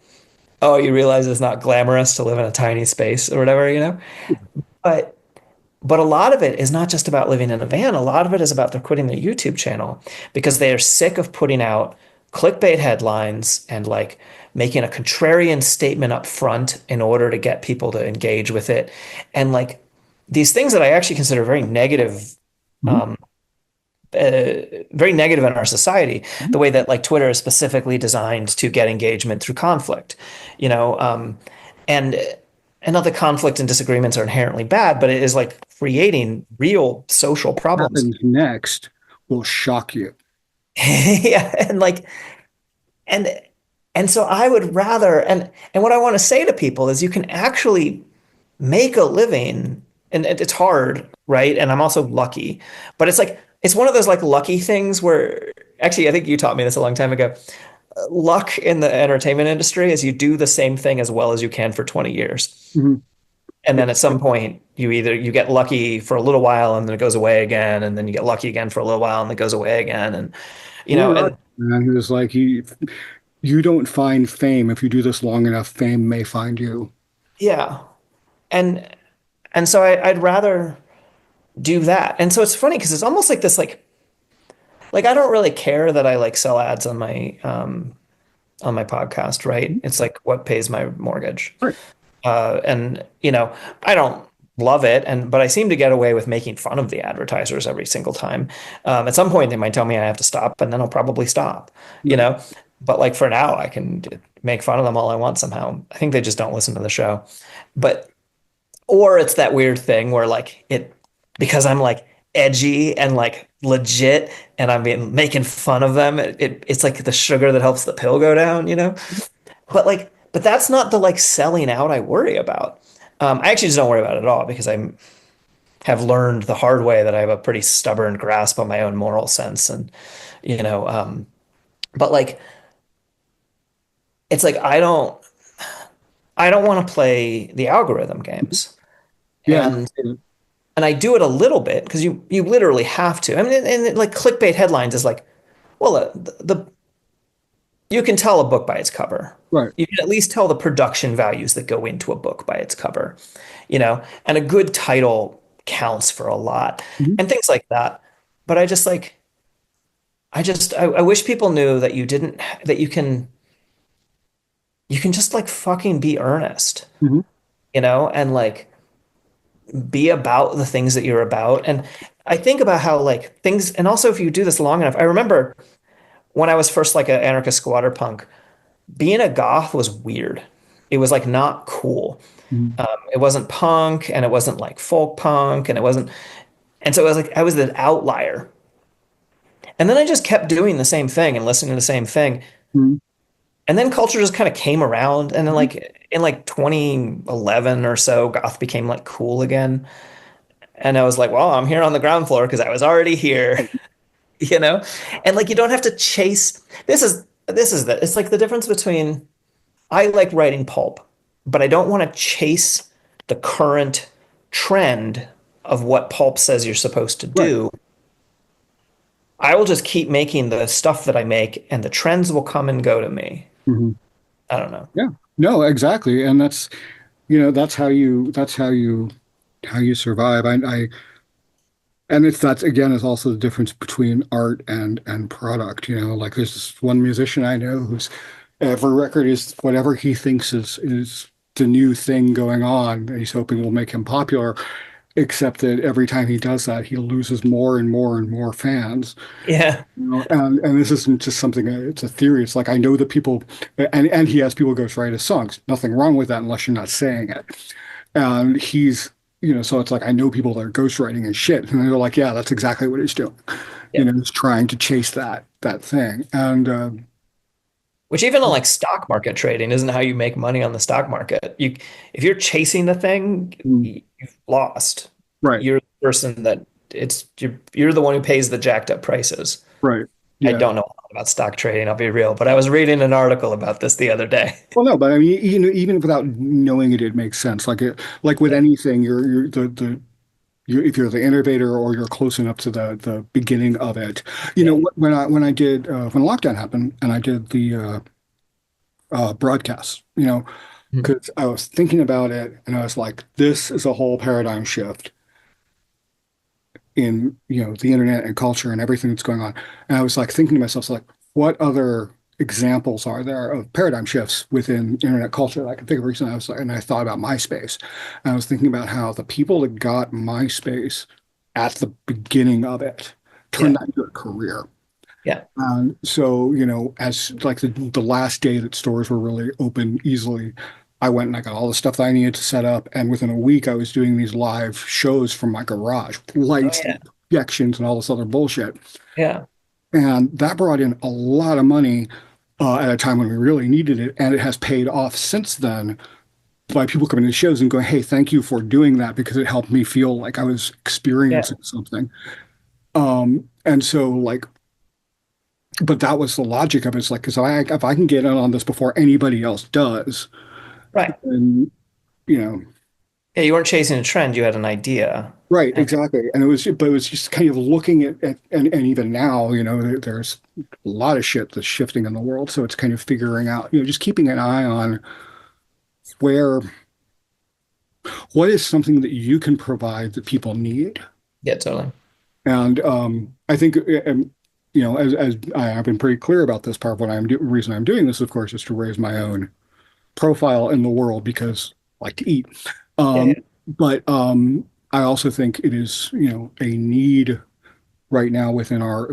oh, you realize it's not glamorous to live in a tiny space or whatever. But but a lot of it is not just about living in a van. A lot of it is about they're quitting their YouTube channel because they are sick of putting out clickbait headlines and like making a contrarian statement up front in order to get people to engage with it. And like these things that I actually consider Mhm. um, very negative in our society, Mhm. the way that like Twitter is specifically designed to get engagement through conflict, you know, and and not that conflict and disagreements are inherently bad, but it is like creating real social problems. Happens next will shock you. Yeah, and and so I would rather and what I want to say to people is you can actually make a living and it's hard, right? And I'm also lucky, but it's like it's one of those like lucky things where actually I think you taught me this a long time ago. Luck in the entertainment industry is you do the same thing as well as you can for 20 years. Mhm. And then at some point you get lucky for a little while and then it goes away again and then you get lucky again for a little while and it goes away again and You're right. and And he was like, you don't find fame. If you do this long enough, fame may find you. yeah. And and so I'd rather do that. And so it's funny because it's almost like this like I don't really care that I like sell ads on my podcast, right? Mhm. It's like what pays my mortgage. Right. And I don't love it, and but I seem to get away with making fun of the advertisers every single time. At some point, they might tell me I have to stop, and then I'll probably stop, you Right. know. But like for now, I can make fun of them all I want somehow. I think they just don't listen to the show. But or it's that weird thing where like it because I'm like edgy and like legit and I'm being making fun of them. It's like the sugar that helps the pill go down. But that's not the like selling out I worry about. I actually just don't worry about it at all because I have learned the hard way that I have a pretty stubborn grasp on my own moral sense and you know but like it's like I don't want to play the algorithm games. Yeah. And and I do it a little bit because you literally have to. I mean, and like clickbait headlines is like, well, you can tell a book by its cover. Right. You can at least tell the production values that go into a book by its cover. And a good title counts for a lot Mhm. and things like that. But I wish people knew that that you can just like fucking be earnest, Mhm. and like be about the things that you're about. And I think about how like things, and also if you do this long enough, I remember when I was first like an anarchist squatter punk, being a goth was weird. It was like not cool. Mhm. It wasn't punk and it wasn't like folk punk and it wasn't, and so it was like I was the outlier. And then I just kept doing the same thing and listening to the same thing. Mhm. And then culture just kind of came around. And then Mhm. like in like 2011 or so, goth became like cool again. And I was like, well, I'm here on the ground floor because I was already here, you know? And like you don't have to chase it's like the difference between I like writing pulp, but I don't want to chase the current trend of what pulp says you're supposed to Right. do. I will just keep making the stuff that I make and the trends will come and go to me. Mhm. I don't know. Yeah. No, exactly. And that's how you survive. And that's again is also the difference between art and product. Like there's this one musician I know whose every record is whatever he thinks is the new thing going on, and he's hoping will make him popular. Except that every time he does that, he loses more and more and more fans. Yeah. And this isn't just something, it's a theory. It's like I know that people, and he has people ghostwrite his songs. Nothing wrong with that unless you're not saying it. And so it's like I know people that are ghostwriting and shit. And they're like, yeah, that's exactly what he's doing. Yeah. He's trying to chase that thing. And Which even in like stock market trading isn't how you make money on the stock market. If you're chasing the thing, mm, you've lost. right, You're the person that you're the one who pays the jacked up prices. right. I Yeah. don't know a lot about stock trading, I'll be real, but I was reading an article about this the other day. Well, no, but I mean, even without knowing it, it makes sense. Like with Yeah. anything, you're the if you're the innovator or you're close enough to the beginning of it. You Yeah. know, when I did when lockdown happened and I did the broadcast, you know, Mhm. because I was thinking about it and I was like, this is a whole paradigm shift in, you know, the internet and culture and everything that's going on. And I was like thinking to myself, like, what other examples are there of paradigm shifts within internet culture that I could think of recently? I was like, and I thought about MySpace. And I was thinking about how the people that got MySpace at the beginning of it turned Yeah. that into a career. Yeah. So, you know, as like the last day that stores were really open easily, I went and I got all the stuff that I needed to set up. And within a week, I was doing these live shows from my garage, with Oh lights yeah. and projections and all this other bullshit. Yeah. And that brought in a lot of money at a time when we really needed it. And it has paid off since then by people coming to shows and going, hey, thank you for doing that because it helped me feel like I was Yeah. experiencing something. And so like but that was the logic of it. It's like, because if I can get in on this before anybody else does, Right. then, you know, Yeah, you weren't chasing a trend, you had an idea. right, And exactly. And but it was just kind of looking at and even now, you know, there's a lot of shit that's shifting in the world. So it's kind of figuring out, you know, just keeping an eye on where, what is something that you can provide that people need. yeah, totally. And I think, you know, as I've been pretty clear about this part, what reason I'm doing this, of course, is to raise my own profile in the world because I like to eat. Yeah, Um, yeah. but I also think it is, you know, a need right now within our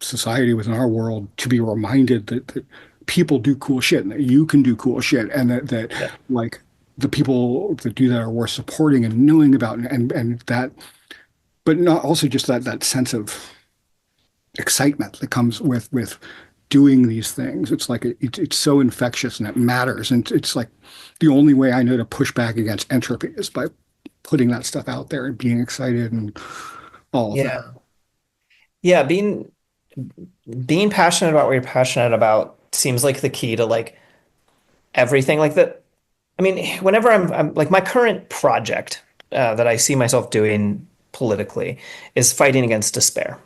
society, within our world, to be reminded that people do cool shit and that you can do cool shit, and that Yeah. like the people that do that are worth supporting and knowing about, and that, but not also just that sense of excitement that comes with doing these things. It's like it's so infectious and it matters. And it's like the only way I know to push back against entropy is by putting that stuff out there and being excited and all of that. Yeah. Yeah, being passionate about what you're passionate about seems like the key to like everything like that. I mean, whenever I'm like my current project that I see myself doing politically is fighting against despair,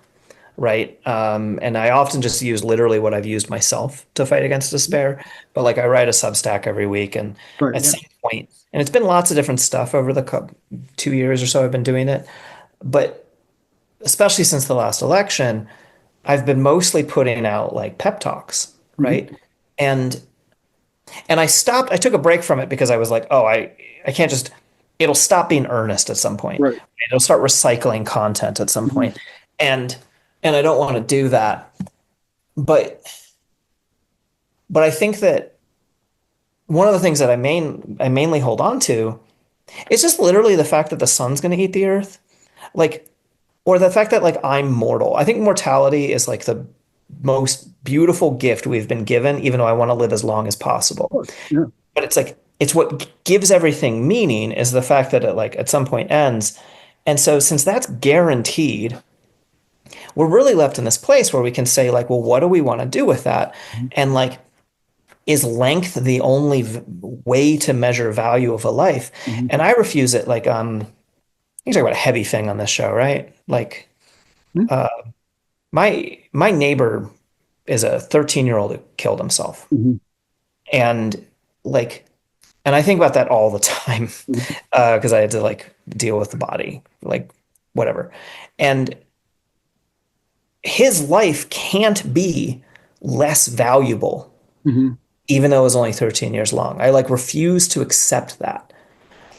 right? And I often just use literally what I've used myself to fight against despair. But like I write a Substack every week, and Right. at Yeah. some point, and it's been lots of different stuff over the 2 years or so I've been doing it. But especially since the last election, I've been mostly putting out like pep talks, Mhm. right? And I stopped, I took a break from it because I was like, oh, I can't just, it'll stop being earnest at some point. Right. It'll start recycling content at some Mhm. point. And I don't want to do that. But I think that one of the things that I mainly hold on to is just literally the fact that the sun's going to eat the earth. Like, or the fact that like I'm mortal. I think mortality is like the most beautiful gift we've been given, even though I want to live as long as Of possible. course. Yeah. But it's like it's what gives everything meaning is the fact that it like at some point ends. And so since that's guaranteed, we're really left in this place where we can say like, well, what do we want to do with that? Mhm. And like, is length the only way to measure value of a life? Mhm. And I refuse it. Like, you talk about a heavy thing on this show, right? Like, uh, my neighbor is a 13-year-old who killed himself. Mhm. And like, and I think about that all the time Mhm. because I had to like deal with the body, like whatever. And his life can't be less valuable, Mhm. even though it was only 13 years long. I like refuse to accept that.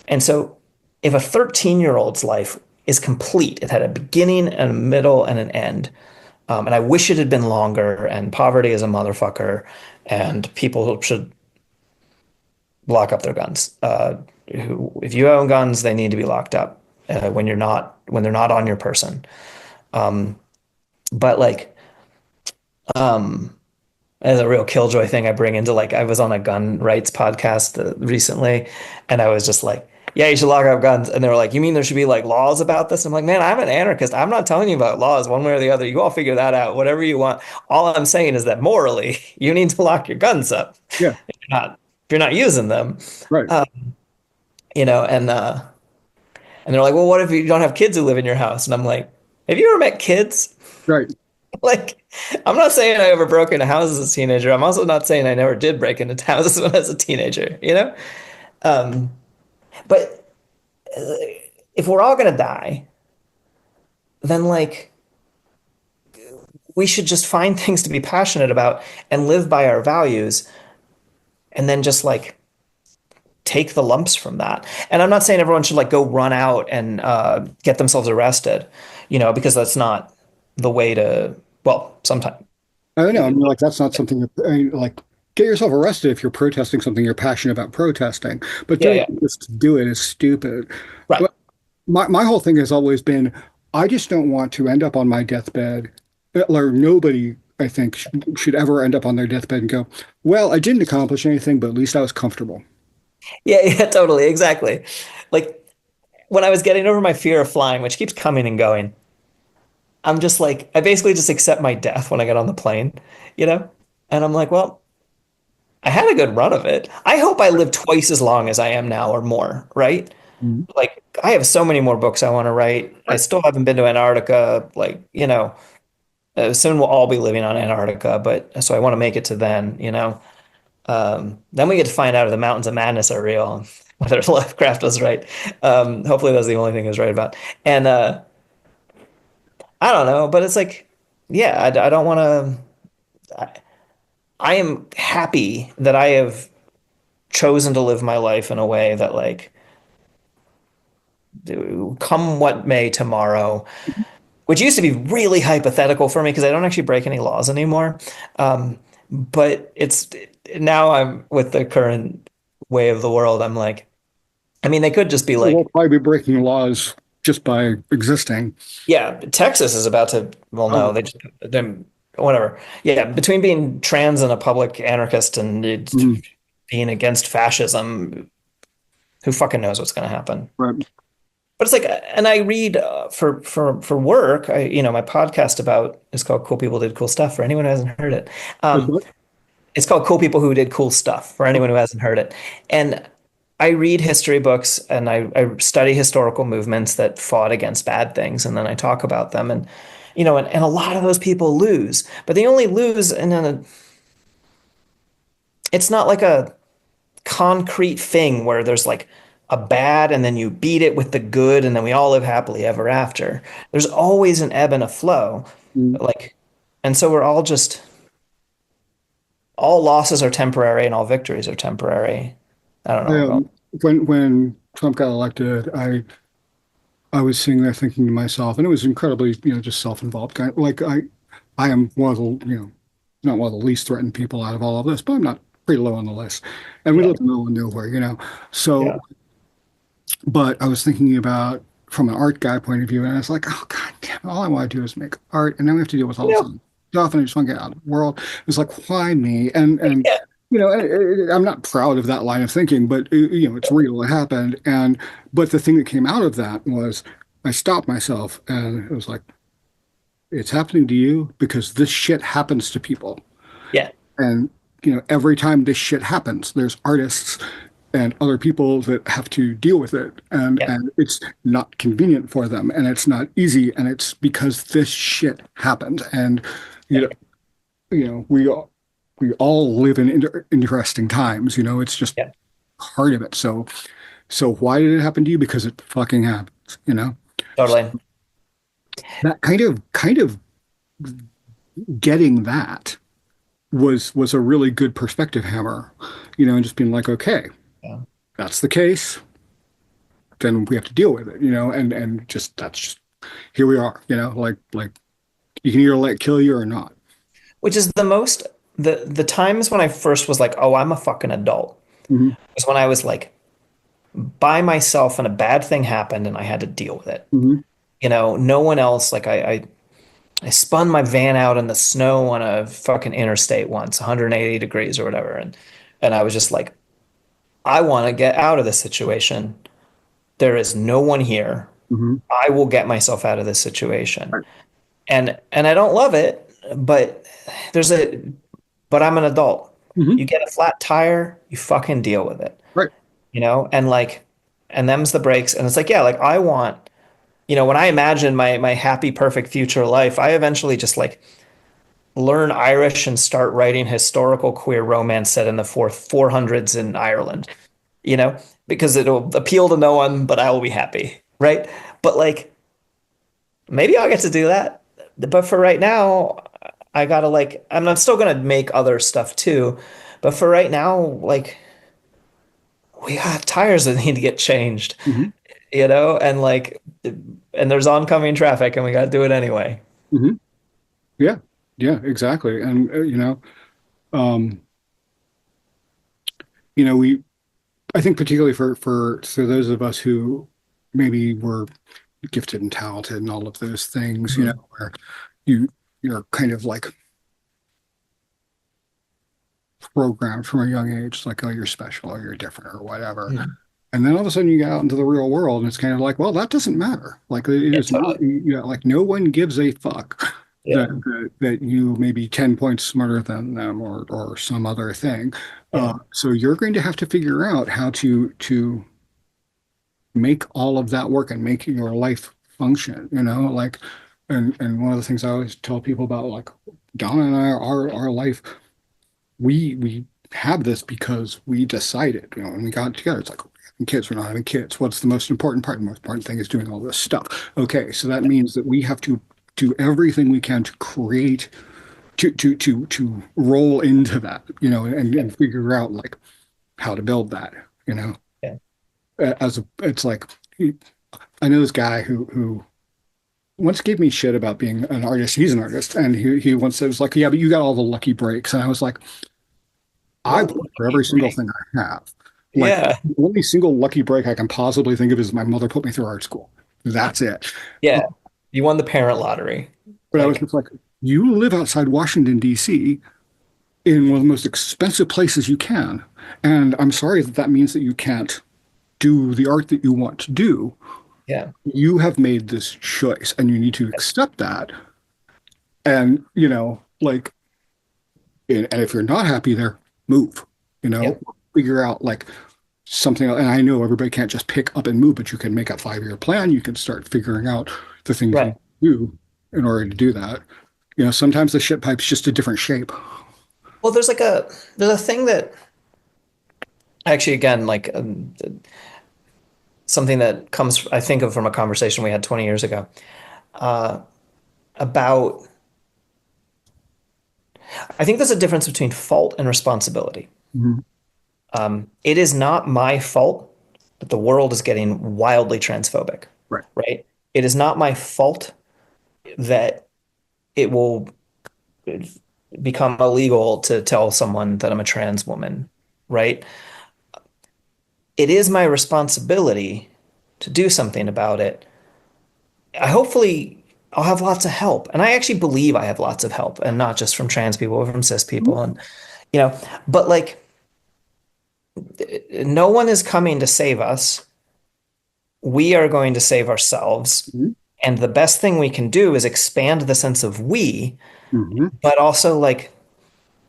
And so if a 13-year-old's life is complete, it had a beginning and a middle and an end. And I wish it had been longer, and poverty is a motherfucker, and people should lock up their guns. If you own guns, they need to be locked up when they're not on your person. But like, um, as a real killjoy thing, I bring into like I was on a gun rights podcast recently, and I was just like, yeah, you should lock up guns. And they were like, you mean there should be like laws about this? I'm like, man, I'm an anarchist. I'm not telling you about laws one way or the other. You all figure that out, whatever you want. All I'm saying is that morally, you need to lock your guns up Yeah. if you're not using them. Right. Uh, and And they're like, well, what if you don't have kids who live in your house? And I'm like, have you ever met kids? Right. Like, I'm not saying I ever broke into houses as a teenager. I'm also not saying I never did break into houses when I was a teenager, you know? Um, but if we're all gonna die, then like we should just find things to be passionate about and live by our values and then just like take the lumps from that. And I'm not saying everyone should like go run out and get themselves arrested, because that's not the way to, well, sometimes. I don't know. I mean, like that's not something I mean, like get yourself arrested if you're protesting something you're passionate about protesting. But Yeah, doing yeah. it just to do it is stupid. Right. But my whole thing has always been I just don't want to end up on my deathbed, or nobody I think should ever end up on their deathbed and go, well, I didn't accomplish anything, but at least I was comfortable. Yeah, yeah, totally. Exactly. Like when I was getting over my fear of flying, which keeps coming and going, I'm just like, I basically just accept my death when I get on the plane, you know? And I'm like, well, I had a good run of it. I hope I live twice as long as I am now or more, right? Mhm. Like, I have so many more books I want to write. I Right. still haven't been to Antarctica. Like, soon we'll all be living on Antarctica, but so I want to make it to then. Then we get to find out if the mountains of madness are real, and whether Lovecraft was right. Hopefully, that's the only thing he was right about. And I don't know, but it's like, yeah, I don't want to. I am happy that I have chosen to live my life in a way that, like, come what may tomorrow, which used to be really hypothetical for me because I don't actually break any laws anymore. But it's now I'm with the current way of the world. I'm like, I mean, they could just be We'll like, probably be breaking laws just by existing. yeah, Texas is about to, well, no, Oh, they whatever. Yeah, between being trans and a public anarchist and mhm. being against fascism, who fucking knows what's going to happen? Right. But it's like, and I read for work. My podcast about is called "Cool People Did Cool Stuff." For anyone who hasn't heard it, That's um, what? it's called "Cool People Who Did Cool Stuff." For anyone who hasn't heard it, and I read history books and I study historical movements that fought against bad things, and then I talk about them. And a lot of those people lose, but they only lose it's not like a concrete thing where there's like a bad and then you beat it with the good and then we all live happily ever after. There's always an ebb and a flow. Mhm. Like, and so we're all just, all losses are temporary and all victories are temporary. I don't I, know. when Trump got elected, I was sitting there thinking to myself, and it was incredibly, just self-involved kind. Like I am one of the, not one of the least threatened people out of all of this, but I'm not pretty low on the list. And we Yeah. live in the middle of nowhere. So, Yeah. but I was thinking about from an art guy point of view, and I was like, oh God damn, all I want to do is make art, and then we have to deal with all this Yeah. other stuff, and I just want to get out of the world. It's like, why me? And Yeah. I'm not proud of that line of thinking, but it's real. It happened, and but the thing that came out of that was I stopped myself, and it was like, it's happening to you because this shit happens to people. Yeah. And, every time this shit happens, there's artists and other people that have to deal with it. And Yeah. and it's not convenient for them and it's not easy. And it's because this shit happened. And, you Yeah. know, we all live in interesting times, it's just Yeah. part of it. So why did it happen to you? Because it fucking happens. Totally. That kind of getting that was a really good perspective hammer, and just being like, okay, Yeah. that's the case, then we have to deal with it, and just that's just here we are, like you can either let it kill you or not. Which is the times when I first was like, oh, I'm a fucking adult, Hmm. was when I was like by myself and a bad thing happened and I had to deal with it. Hmm. No one else, like I spun my van out in the snow on a fucking interstate once, 180 degrees or whatever, and I was just like, I want to get out of this situation. There is no one here. Hmm. I will get myself out of this situation. Right. And I don't love it, but there's a but I'm an adult. Hmm. You get a flat tire, you fucking deal with it. Right. And like and them's the breaks. And it's like, yeah, like I want, when I imagine my happy, perfect future life, I eventually just like learn Irish and start writing historical queer romance set in the 400s in Ireland, because it'll appeal to no one, but I will be happy, right? But like maybe I'll get to do that. But for right now, I gotta like, I'm still gonna make other stuff too. But for right now, like we got tires that need to get changed, Hmm. and like, and there's oncoming traffic and we gotta do it anyway. Hmm. Yeah, yeah, exactly. And um, we I think particularly for those of us who maybe were gifted and talented and all of those things, Mhm. where you you're kind of like programmed from a young age, like, oh, you're special or you're different or whatever. Mhm. And then all of a sudden you get out into the real world and it's kind of like, well, that doesn't matter. Like it Yeah, is not, totally. like no one gives a fuck Yeah. that you may be 10 points smarter than them or some other thing. Yeah. So you're going to have to figure out how to make all of that work and make your life function, like, and one of the things I always tell people about, like, Donna and I, our life, we have this because we decided, when we got together, it's like, we're having kids, we're not having kids. What's the most important part? The most important thing is doing all this stuff. Okay, so that means that we have to do everything we can to create, to roll into that, and figure out, like, how to build that, Yeah. it's like, I know this guy who once gave me shit about being an artist. He's an artist, and he once said, it was like, yeah, but you got all the lucky breaks. And I was like, I What work would for be every single great? thing I have. Like, Yeah. the only single lucky break I can possibly think of is my mother put me through art school. That's it. Yeah. You won the parent lottery. But I was Like, just like, you live outside Washington, D.C., in one of the most expensive places you can. And I'm sorry that that means that you can't do the art that you want to do. yeah. You have made this choice and you need to accept that. And, like, and if you're not happy there, move, Yeah. figure out, like, something. And I know everybody can't just pick up and move, but you can make a 5-year plan. You can start figuring out the things you Right. do in order to do that. Sometimes the shit pipe's just a different shape. Well, there's a thing that actually, again, like something that comes, I think of from a conversation we had 20 years ago, uh, about, I think there's a difference between fault and responsibility. Mhm. It is not my fault that the world is getting wildly transphobic, Right. right? It is not my fault that it will become illegal to tell someone that I'm a trans woman, right? It is my responsibility to do something about it. I'll have lots of help. And I actually believe I have lots of help, and not just from trans people, but from cis people. And, you know, but like no one is coming to save us. We are going to save ourselves. Mhm. And the best thing we can do is expand the sense of we, Mhm. but also like,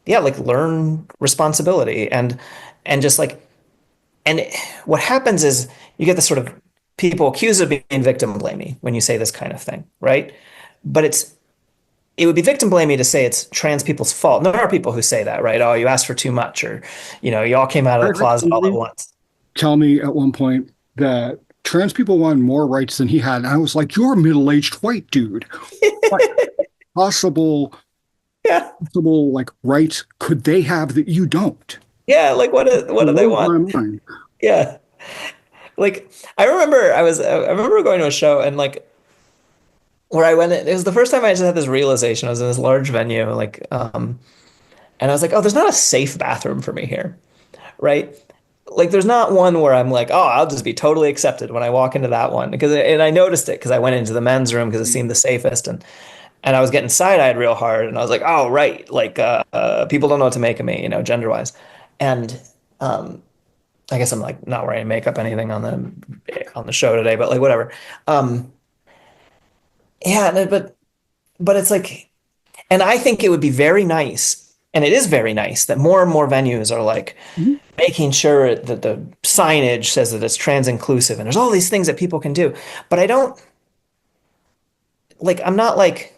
yeah, like learn responsibility and just like, and what happens is you get this sort of people accused of being victim blamey when you say this kind of thing, right? But it would be victim blamey to say it's trans people's fault. And there are people who say that, right? Oh, you asked for too much, or you all came out of I the had closet all at somebody once. tell me at one point that trans people wanted more rights than he had. And I was like, you're a middle-aged white dude. What possible, Yeah, like, rights could they have that you don't? yeah. Like what do they Blows want? my mind. Yeah, like I remember going to a show and like where I went. It was the first time I just had this realization. I was in this large venue, like and I was like, oh, there's not a safe bathroom for me here, right? Like there's not one where I'm like, oh, I'll just be totally accepted when I walk into that one because and I noticed it because I went into the men's room because it seemed the safest and I was getting side-eyed real hard and I was like, oh, right, like people don't know what to make of me, gender wise, and um, I guess I'm like not wearing makeup anything on the show today, but like whatever. Um, yeah, but it's like, and I think it would be very nice And it is very nice that more and more venues are like Mhm. making sure that the signage says that it's trans inclusive and there's all these things that people can do. But I don't like, I'm not like,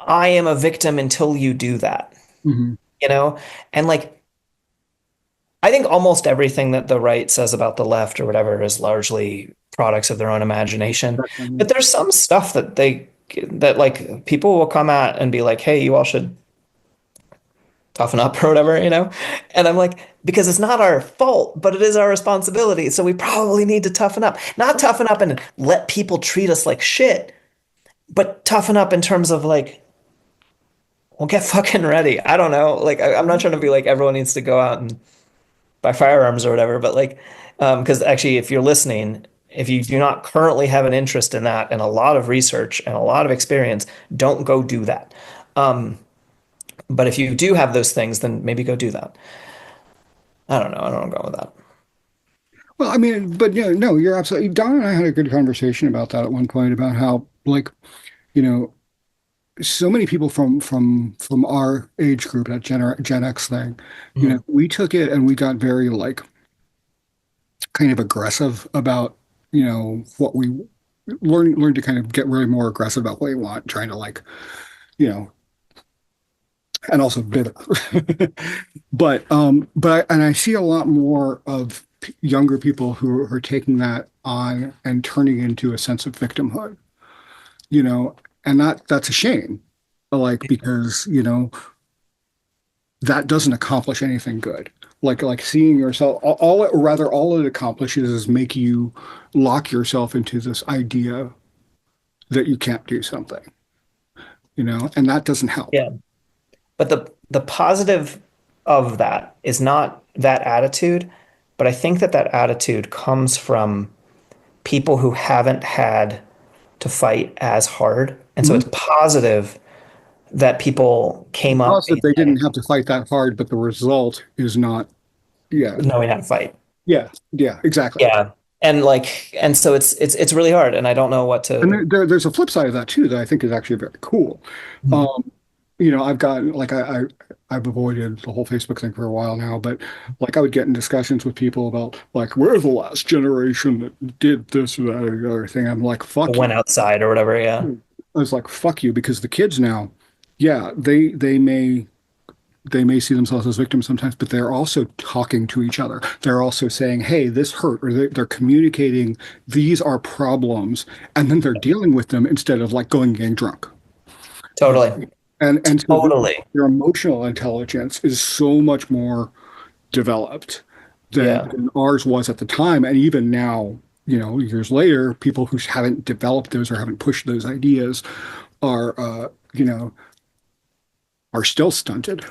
I am a victim until you do that, Mhm. you know? And like, I think almost everything that the right says about the left or whatever is largely products of their own imagination. Definitely. But there's some stuff that like people will come at and be like, hey, you all should toughen up or whatever, you know? And I'm like, because it's not our fault, but it is our responsibility. So we probably need to toughen up. Not toughen up and let people treat us like shit, but toughen up in terms of like, well, get fucking ready. I don't know. Like, I'm not trying to be like everyone needs to go out and buy firearms or whatever, but like, because actually, if you're listening, if you do not currently have an interest in that and a lot of research and a lot of experience, don't go do that. Um, but if you do have those things, then maybe go do that. I don't know. I don't know where I'm going with that. Well, I mean, but yeah, no, you're absolutely. Don and I had a good conversation about that at one point about how, like, you know, so many people from our age group, that Gen X thing, Mhm. we took it and we got very like kind of aggressive about, what we learned to kind of get really more aggressive about what we want, trying to like, you know, and also bitter. And I see a lot more of younger people who are taking that on and turning into a sense of victimhood, you know, and that's a shame. Like, because, that doesn't accomplish anything good. Like seeing yourself, or rather, all it accomplishes is make you lock yourself into this idea that you can't do something, and that doesn't help. Yeah. But the positive of that is not that attitude, but I think that that attitude comes from people who haven't had to fight as hard. And so Mhm. it's positive that people came up Positive being they like, didn't have to fight that hard, but the result is not. Yeah, knowing how to fight. yeah, yeah, exactly. Yeah. And so it's really hard. And I don't know what And to. there's a flip side of that too that I think is actually very cool. Um, I've gotten like I've avoided the whole Facebook thing for a while now, but like I would get in discussions with people about like we're the last generation that did this or that or the other thing. I'm like, fuck you. Went outside or whatever. Yeah. I was like, fuck you, because the kids now, yeah, they may see themselves as victims sometimes, but they're also talking to each other. They're also saying, hey, this hurt, or they're communicating, these are problems, and then they're dealing with them instead of like going and getting drunk. Uh, Totally. and so Totally. their emotional intelligence is so much more developed Yeah. than ours was at the time. And even now, years later, people who haven't developed those or haven't pushed those ideas are, are still stunted.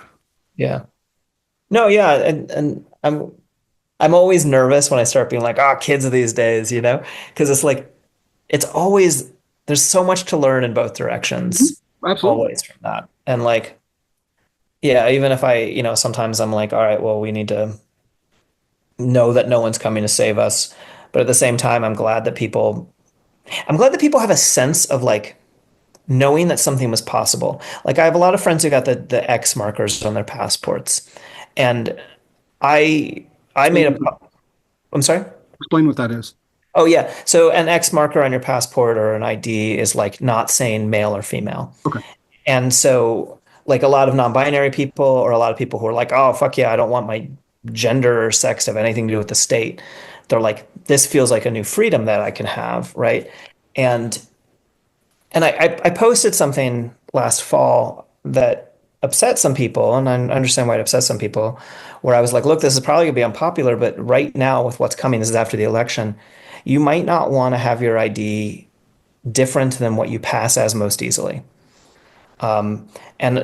Yeah. No, yeah. And I'm always nervous when I start being like, ah, kids of these days, you know? Because it's like it's always there's so much to learn in both Mhm. directions, Absolutely. always from that. And like, yeah, even if sometimes I'm like, all right, well, we need to know that no one's coming to save us. But at the same time, I'm glad that people have a sense of like knowing that something was possible. Like I have a lot of friends who got the X markers on their passports. And I I Explain made what, I'm sorry? explain what that is. Oh yeah. So an X marker on your passport or an ID is like not saying male or female. Okay. And so like a lot of non-binary people or a lot of people who are like, "Oh, fuck yeah, I don't want my gender or sex to have anything to do with the state." They're like, "This feels like a new freedom that I can have, right?" And I posted something last fall that upset some people, and I understand why it upset some people, where I was like, look, this is probably gonna be unpopular, but right now with what's coming, this is after the election, you might not want to have your ID different than what you pass as most easily. And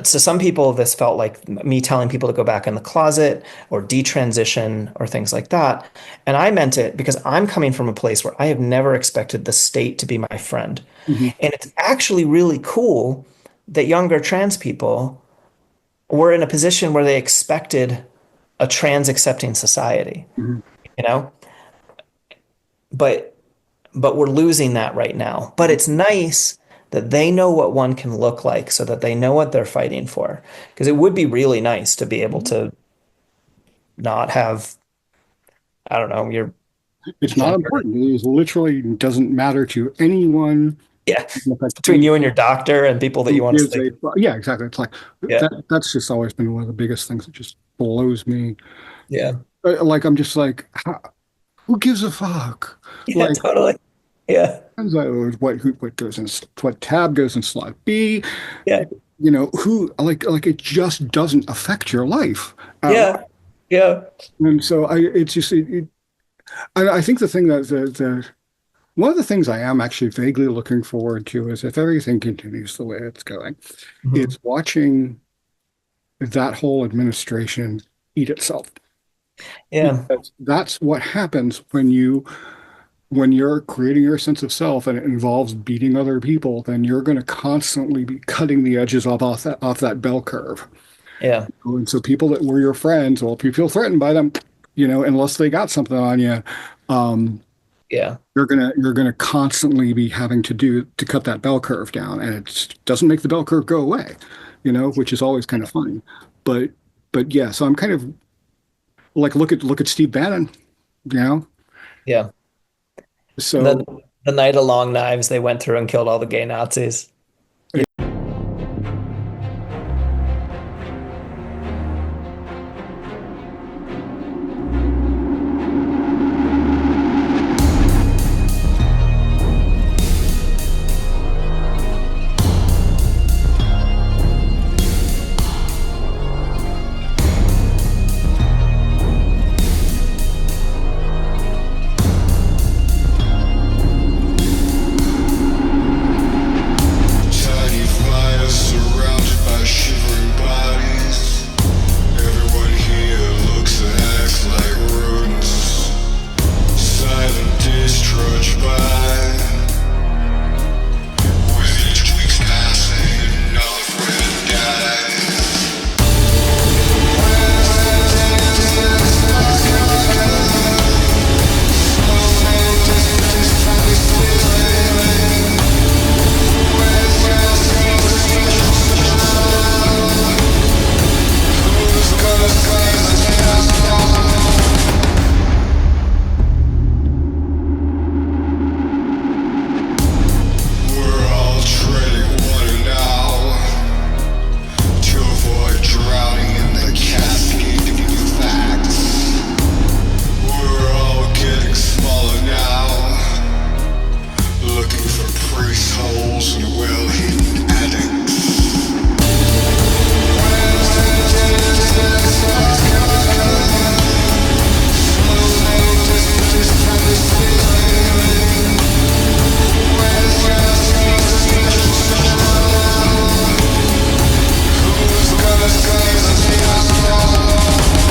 to some people, this felt like me telling people to go back in the closet or detransition or things like that. And I meant it because I'm coming from a place where I have never expected the state to be my friend. Hmm. And it's actually really cool that younger trans people were in a position where they expected a trans accepting society, Hmm. you know? But we're losing that right now. But it's nice that they know what one can look like so that they know what they're fighting for. Because it would be really nice to be able to not have, I don't know, your It's not gender. important. It is literally doesn't matter to anyone. Yeah. In fact, Between you and your doctor and people that you who want to gives sleep. a yeah, exactly. It's like Yeah. that's just always been one of the biggest things that just blows me. Yeah. Like I'm just like, who gives a fuck? Yeah, Like, totally. Yeah. what goes in what tab goes in slot B? Yeah. Who like it just doesn't affect your life at all. Yeah. Yeah. And so it's just I think the thing that the one of the things I am actually vaguely looking forward to is if everything continues the way it's going, Mhm. is watching that whole administration eat itself. Yeah. Because that's what happens when you're creating your sense of self and it involves beating other people, then you're going to constantly be cutting the edges off that bell curve. Yeah. And so people that were your friends, well, if you feel threatened by them, unless they got something on you, um, Yeah. you're gonna constantly be having to cut that bell curve down, and it doesn't make the bell curve go away, which is always kind of funny. But yeah, so I'm kind of like look at Steve Bannon, you know. Yeah. And So then the night of long knives, they went through and killed all the gay Nazis. Tiny fires surrounded by shivering bodies. Everyone here looks and acts like rodents. Silent days trudge by. With each week's passing, another friend dies. Who's gonna save the town? We're all treading water now to avoid drowning in the cascading facts. We're all getting smaller now, looking for priest holes and well-hidden attics. Who's gonna save the town?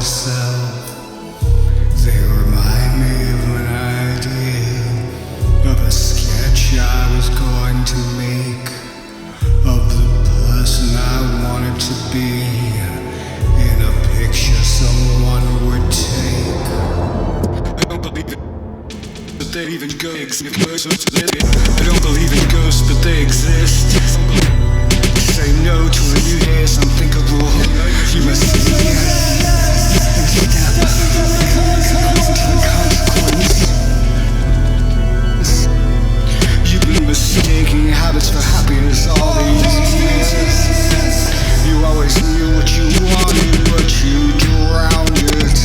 myself. They remind me of an idea of a sketch I was going to make of the person I wanted to be in a picture someone would take. I don't believe it, but they even ghosts. I don't believe in ghosts, but they exist. Say no to a new day is unthinkable. You must say yes and step into the consequence. You've been mistaking habits for happiness all these years. You always knew what you wanted, but you drowned it.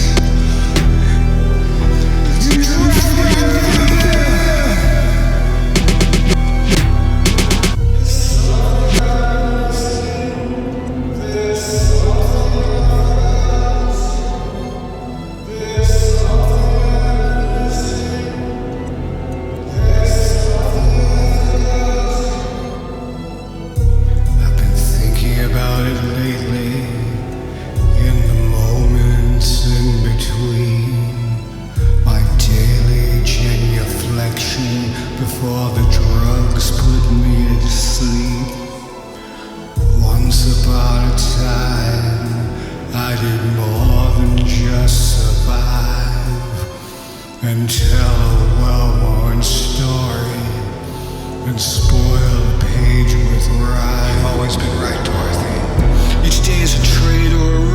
I've been thinking about it lately, in the moments in between, my daily genuflection before the drugs put me to sleep. Once upon a time, I did more than just survive and tell a well-worn story and spoil a page with rhyme. You've always been right, Dorothy. Each day is a trade or a